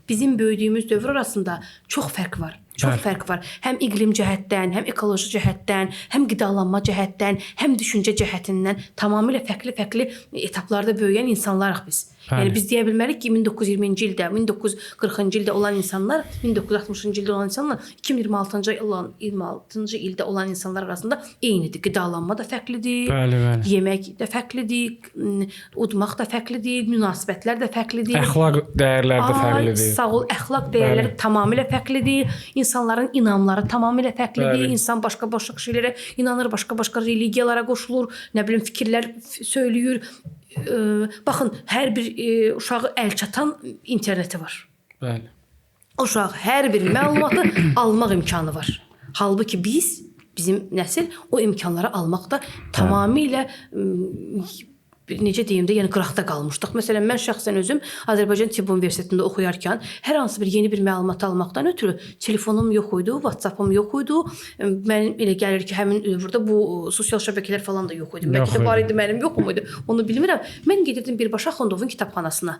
bizim böyüdüyümüz dövr arasında çox fərq var. Çox fərq var. Həm iqlim cəhətdən, həm ekoloji cəhətdən, həm qidalanma cəhətdən, həm düşüncə cəhətindən tamamilə fərqli etaplarda böyüyən insanlarıq biz. Yəni biz deyə bilmərik ki, 1920-ci ildə, 1940-cı ildə olan insanlar, 1960-cı ildə olan insanlar 2026-cı ildə olan insanlar arasında eynidir. Qidalanma da fərqlidir, yemək də fərqlidir, udmaq da fərqlidir, münasibətlər də fərqlidir. Əxlaq dəyərləri də fərqlidir. Sağ ol, əxlaq dəyərləri tamamilə fərqlidir. İnsanların inamları tamamilə fərqlidir. İnsan başqa-başqa şeylərə inanır, başqa-başqa religiyalara qoşulur, nə bilim fikirlər söyləyir. Baxın, hər bir uşağı əlçatan interneti var. Bəli. Uşaq hər bir məlumatı almaq imkanı var. Halbuki bizim nəsil o imkanları almaqda tamamilə necə deyim də, yəni qıraqda qalmışdıq. Məsələn, mən şəxsən özüm Azərbaycan Tibb Universitetində oxuyarkən hər hansı bir yeni bir məlumat almaqdan ötürü telefonum yox idi, WhatsApp-ım yox idi. Mənim elə gəlir ki, həmin burada bu sosial şəbəkələr falan da yox idi. Bəlkə də var idi, mənim yoxum idi. Onu bilmirəm. Mən gedirdim Birbaşa Axundovun kitabxanasına.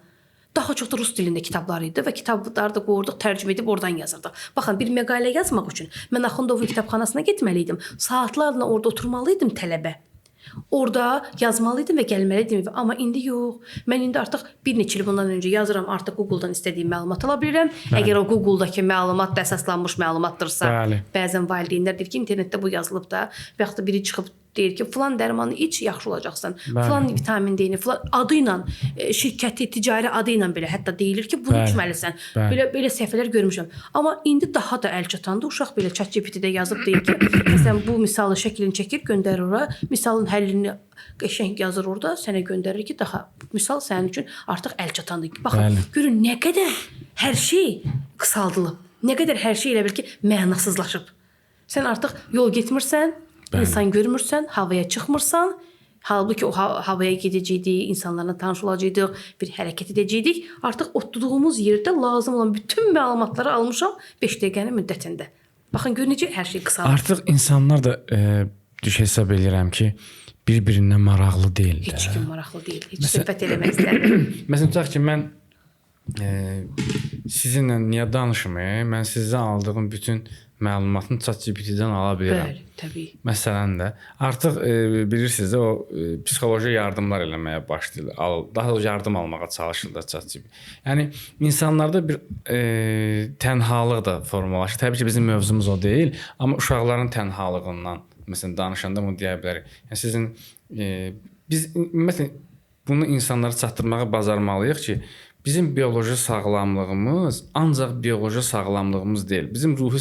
daha çox da rus dilində kitablar idi və kitabları da qoyurduq, tərcümə edib oradan yazırdıq. Baxın, bir məqalə yazmaq üçün mən Axundovun kitabxanasına getməli idim. Saatlarla orada oturmalı idim tələbə. Orada yazmalı idim və gəlməli idim. Amma indi yox. Mən indi artıq bir neçə il bundan öncə yazıram, artıq Google-dan istədiyim məlumat ala bilirəm. Əgər o Google-dakı məlumat da əsaslanmış məlumatdırsa, bəzən valideynlər deyir ki, internetdə bu yazılıb da, və yaxud da biri çıxıb deyir ki, filan dərmanı iç, yaxşı olacaqsan. Filan vitamin D-ni, filan adı ilə, şirkəti, ticari adı ilə belə hətta deyilir ki, bunu içməlisən. Belə səhifələr görmüşəm. Amma indi daha da əl çatanda uşaq belə ChatGPT-də yazıb deyir ki, məsələn, bu misalı şəklini çəkir, göndərir ora, misalın həllini qəşəng yazır orada, sənə göndərir ki, daha misal sənin üçün artıq əl çatandır. Baxın, görün nə qədər hər şey qısaldılıb. Nə qədər hər şey elə bil ki, mənasızlaşıb. Sən artıq yol getmirsən, insan görmürsən, havaya çıxmırsan, halbuki o havaya gedəcəydik, insanlarla tanış olacaqdıq, bir hərəkət edəcəkdik. Artıq oturduğumuz yerdə lazım olan bütün məlumatları almışam 5 dəqiqənin müddətində. Baxın, gör necə hər şey qısalır. Artıq insanlar da düş hesab edirəm ki, bir-birindən maraqlı deyil də. Heç kim maraqlı deyil, heç söhbət eləmək istəmir. Məsələn, tutaq ki, mən sizinlə niyə danışmayım? Mən sizdən aldığım bütün məlumatını ChatGPT-dən ala bilirəm. Bəli, təbii. Məsələn də artıq bilirsiniz də o psixoloji yardımlar eləməyə başlayır. Daha da yardım almağa çalışırlar ChatGPT. Yəni insanlarda bir tənhalıq da formalaşır. Təbii ki, bizim mövzumuz o deyil, amma uşaqların tənhalığından məsələn danışanda bunu deyə bilərik. Yəni sizin biz ümumiyyətlə bunu insanlara çatdırmağa bacarmalıyıq ki, bizim bioloji sağlamlığımız ancaq bioloji sağlamlığımız deyil. Bizim ruhi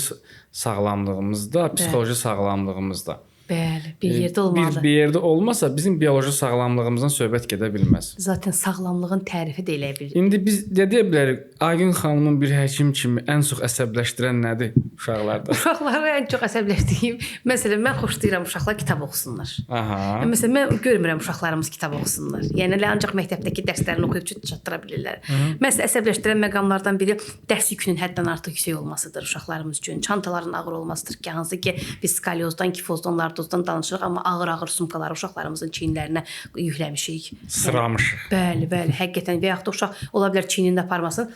sağlamlığımız da, psixoloji sağlamlığımız da. Bəli, bir yerdə olmalıdır. Bir yerdə olmasa bizim bioloji sağlamlığımızdan söhbət gedə bilməz. Zaten sağlamlığın tərifi də elə bilir. İndi biz deyə bilərik, Aygün xanımın bir həkim kimi ən çox əsəbləşdirən nədir uşaqlarda? Uşaqları ən çox əsəbləşdiyim, məsələn, mən xoşlayıram uşaqlar kitab oxusunlar. Aha. Məsələn, mən görmürəm uşaqlarımız kitab oxusunlar. Yəni ancaq məktəbdəki dərslərini oxuyub çatdıra bilirlər. Məsələn, əsəbləşdirən məqamlardan biri dərs yükünün həddən artıq yüksək olmasıdır uşaqlarımız üçün. Çantaların ağır olmasıdır ki, hansı ki biz skoliozdan, kifozdan, lordozdan danışırıq, amma ağır-ağır sumkaları uşaqlarımızın çiyinlərinə yükləmişik. Sıramışıq. Bəli, bəli, həqiqətən və yaxud da uşaq ola bilər çiynində aparmasın,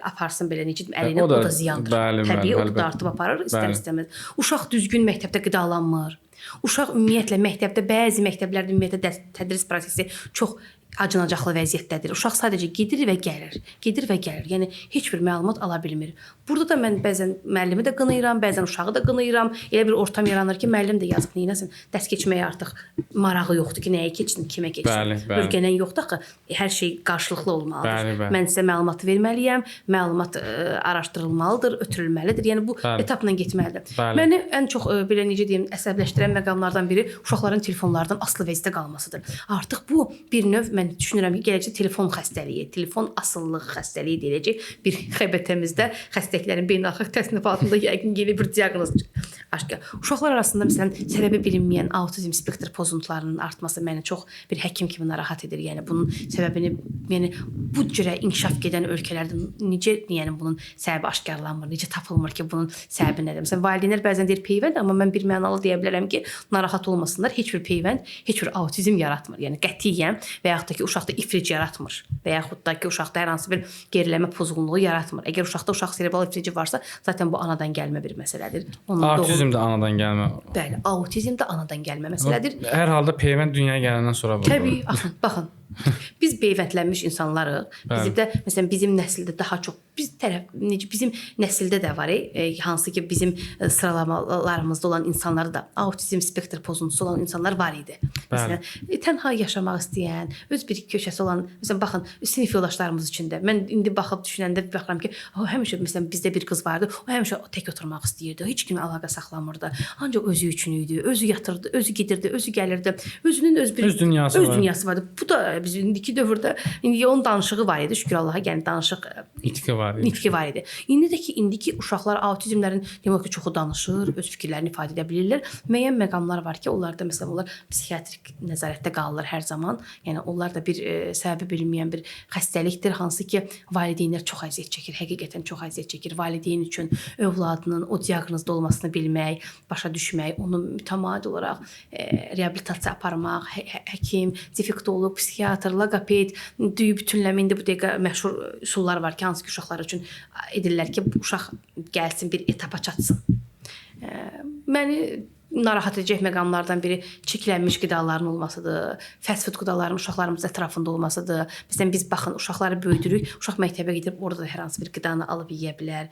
aparsın belə necə əlinə, o da ziyandır. Təbii, o da artıb aparır istər-istəməz. Uşaq düzgün məktəbdə qidalanmır. Uşaq ümumiyyətlə məktəbdə, bəzi məktəblərdə ümumiyyətlə tədris prosesi çox acınacaqlı vəziyyətdədir. Uşaq sadəcə gedir və gəlir. Gedir və gəlir. Yəni heç bir məlumat ala bilmir. Burada da mən bəzən müəllimi də qınayıram, bəzən uşağı da qınayıram. Elə bir ortam yaranır ki, müəllim də yazıq neynəsin? Dərs keçməyə artıq marağı yoxdur ki, nəyə keçsin, kimə keçsin. Bölgənən yoxdur axı. Hər şey qarşılıqlı olmalıdır. Mən sizə məlumatı verməliyəm, məlumat araşdırılmalıdır, ötürülməlidir. Yəni bu etapla getməlidir. Məni ən çox belə necə deyim, əsəbləşdirən məqamlardan biri uşaqların telefonlardan asılı vəziyyətdə qalmasıdır. Artıq bu bir növ mən düşünürəm ki, gələcək telefon xəstəliyi, telefon asıllıq xəstəliyi deyiləcək. Bir XBT-mizdə xəstəliklərin beynəlxalq təsnifatında yəqin yeni bir diaqnoz aşkar. Uşaqlar arasında məsələn səbəbi bilinməyən autizm spektr pozuntularının artması məni çox bir həkim kimi narahat edir. Yəni bunun səbəbini, yəni bu cürə inkişaf edən ölkələrdə necə, yəni bunun səbəbi aşkarlanmır, necə tapılmır ki, bunun səbəbi nədir? Məsələn, valideynlər bəzən deyir peyvənd, amma mən bir mənalı deyə bilərəm ki, narahat olmasınlar. Heç bir peyvənd, heç bir autizm yaratmır. Yəni qətiyyən və yaxud da ki, uşaqda iflic yaratmır və yaxud da ki, uşaqda hər hansı bir geriləmə pozğunluğu yaratmır. Əgər uşaqda uşaq serebral iflici varsa, zaten bu anadan gəlmə bir məsələdir. Autizm də anadan gəlmə. Bəli, autizm də anadan gəlmə məsələdir. Hər halda peyvənd dünyaya gələndən sonra olur. Təbii, baxın. Biz peyvəndlənmiş insanlarıq. Məsələn, bizim nəsildə daha çox bizim nəsildə də var, hansı ki bizim sıralamalarımızda olan insanları da autizm spektr pozuntusu olan insanlar var idi. Məsələn, tənha yaşamaq istəyən, öz bir köşəsi olan, məsələn, baxın, sinif yoldaşlarımız üçün də mən indi baxıb düşünəndə baxıram ki, həmişə məsələn bizdə bir qız vardı, o həmişə tək oturmaq istəyirdi, heç kimlə əlaqə saxlamırdı. Ancaq özü üçün idi, özü yatırdı, özü gedirdi, özü gəlirdi. Özünün öz dünyası vardı. Bu da bizim indiki dövrdə indi onun danışığı var idi, şükür Allaha, yəni danışıq itki var. var idi. Nitqi var idi. İndiki uşaqlar autizmlərin demək ki, çoxu danışır, öz fikirlərini ifadə edə bilirlər. Müəyyən məqamlar var ki, onlarda məsələn onlar psixiatrik nəzarətdə qalırlar hər zaman. Yəni onlar da bir səbəbi bilinməyən bir xəstəlikdir, hansı ki, valideynlər çox əziyyət çəkir, həqiqətən çox əziyyət çəkir. Valideyn üçün övladının o diaqnozda olmasını bilmək, başa düşmək, onu mütəmadi olaraq reabilitasiya aparmaq, həkim, defektolog, psixiatr, loqoped, düyü bütünləmə indi bu dəqiqə məşhur üsullar var ki, hansı ki uşaqlar üçün edirlər ki, bu uşaq gəlsin bir etapa çatsın. Məni narahat edəcək məqamlardan biri çirklənmiş qidaların olmasıdır, fast food qidaların uşaqlarımız ətrafında olmasıdır. Məsələn, biz baxın, uşaqları böyüdürük, uşaq məktəbə gedib orada da hər hansı bir qidanı alıb yeyə bilər.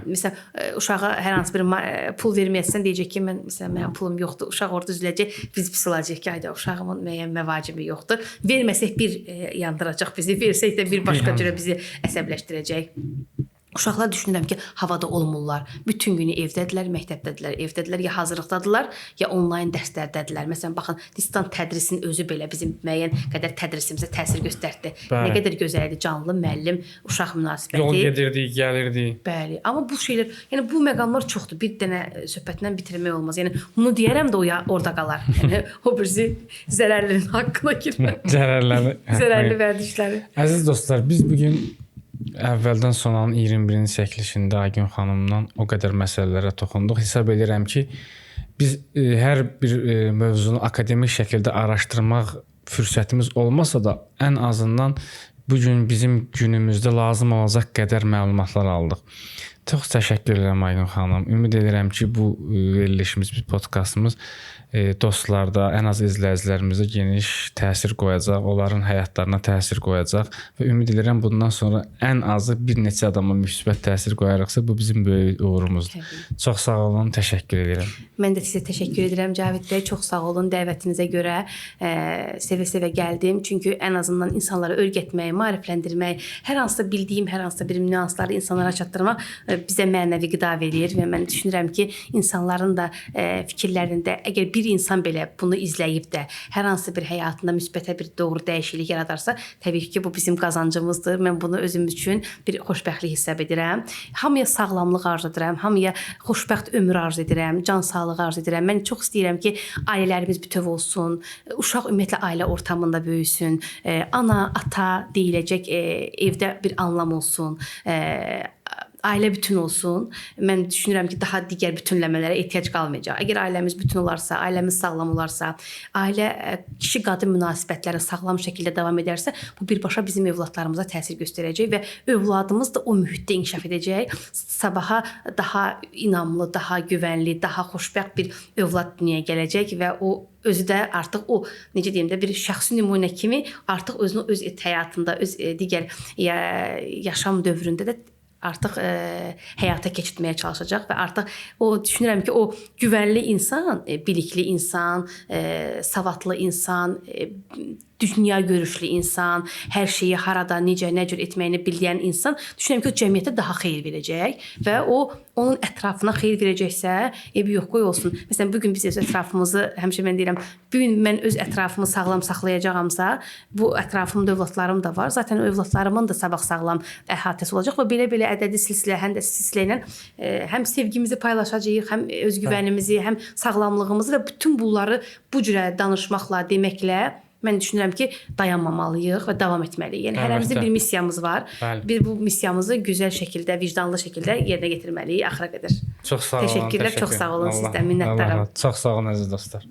Məsələn, uşağa hər hansı bir pul verməyəsən, deyəcək ki, mənim pulum yoxdur. Uşaq orada üzüləcək, biz pis olacaq ki, ayda uşağımın müəyyən məvacibi yoxdur. Verməsək bir yandıracaq bizi, versək də bir başqa cürə bizi əsəbləşdirəcək. Uşaqlar düşünürəm ki, havada olmurlar. Bütün günü evdədirlər, məktəbdədirlər, ya hazırlıqdadılar, ya onlayn dərslərdədirlər. Məsələn, baxın, distant tədrisin özü belə bizim müəyyən qədər tədrisimizə təsir göstərdi. Nə qədər gözəl idi, canlı müəllim, uşaq münasibəti. Yol gedirdik, gəlirdik. Bəli, amma bu şeylər, yəni bu məqamlar çoxdur. Bir dənə söhbətlə bitirmək olmaz. Yəni bunu deyərəm də o orada qalar. Yəni o birisi zərərlərin haqqına girmir. Zərərli vərdişləri. Əziz dostlar, biz bu gün əvvəldən sonanın 21-ci çəkilişində Aygün xanımdan o qədər məsələlərə toxunduq. Hesab edirəm ki, biz hər bir mövzunu akademik şəkildə araşdırmaq fürsətimiz olmasa da, ən azından bu gün bizim günümüzdə lazım olacaq qədər məlumatlar aldıq. Çox təşəkkür edirəm Aygün xanım. Ümid edirəm ki, bu verilişimiz, bu podkastımız dostlarda, ən az izləyicilərimizə geniş təsir qoyacaq, onların həyatlarına təsir qoyacaq və ümid edirəm bundan sonra ən azı bir neçə adama müsbət təsir qoyarıqsa, bu bizim böyük uğurumuzdur. Çox sağ olun, təşəkkür edirəm. Mən də sizə təşəkkür edirəm Cavid bəy. Çox sağ olun dəvətinizə görə. Sevə-sevə gəldim. Çünki ən azından insanlara öyrətmək, maarifləndirmək, hər hansısa bildiyim, hər hansısa bir nüansları insanlara çatdırmaq bizə mənəvi qida verir və mən düşünürəm ki, insanların da fikirlərində əgər bir insan belə bunu izləyib də hər hansı bir həyatında müsbətə bir doğru dəyişiklik yaradarsa, təbii ki, bu bizim qazancımızdır. Mən bunu özüm üçün bir xoşbəxtlik hesab edirəm. Hamıya sağlamlıq arzu edirəm, hamıya xoşbəxt ömür arzu edirəm, can sağlığı arzu edirəm. Mən çox istəyirəm ki, ailələrimiz bütöv olsun, uşaq ümumiyyətlə ailə ortamında böyüsün, ana, ata deyiləcək evdə bir anlam olsun, ailə bütün olsun. Mən düşünürəm ki, daha digər bütünləmələrə ehtiyac qalmayacaq. Əgər ailəmiz bütün olarsa, ailəmiz sağlam olarsa, ailə kişi-qadın münasibətləri sağlam şəkildə davam edərsə, bu birbaşa bizim övladlarımıza təsir göstərəcək və övladımız da o mühitdə inkişaf edəcək. Sabaha daha inamlı, daha güvənli, daha xoşbəxt bir övlad dünyaya gələcək və o özü də artıq o, necə deyim də, bir şəxsi nümunə kimi artıq özünü öz həyatında, öz digər yaşam dövründə də artıq həyata keçirtməyə çalışacaq və artıq o düşünürəm ki, o güvənli insan, bilikli insan, savadlı insan, dünya görüşlü insan, hər şeyi harada, necə, nə cür etməyini bilən insan, düşünürəm ki, o cəmiyyətə daha xeyir verəcək və o onun ətrafına xeyir verəcəksə, evi yox qoy olsun. Məsələn, bugün biz öz ətrafımızı, həmişə mən deyirəm, bugün mən öz ətrafımı sağlam saxlayacağamsa, bu ətrafımda övladlarım da var. Zaten o övladlarımın da sabah sağlam əhatəsi olacaq və belə-belə ədədi silsilə, həm də silsilə ilə həm sevgimizi paylaşacağıq, həm öz güvənimizi, həm sağlamlığımızı və bütün bunları bu cürə danışmaqla, deməklə mən düşünürəm ki, dayanmamalıyıq və davam etməliyik. Yəni hərəmizin bir missiyamız var. Bəli. Biz bu missiyamızı gözəl şəkildə, vicdanlı şəkildə yerinə yetirməliyik axıra qədər. Çox sağ olun. Təşəkkürlər, çox sağ olun sizdən, minnətdaram. Çox sağ olun əziz dostlar.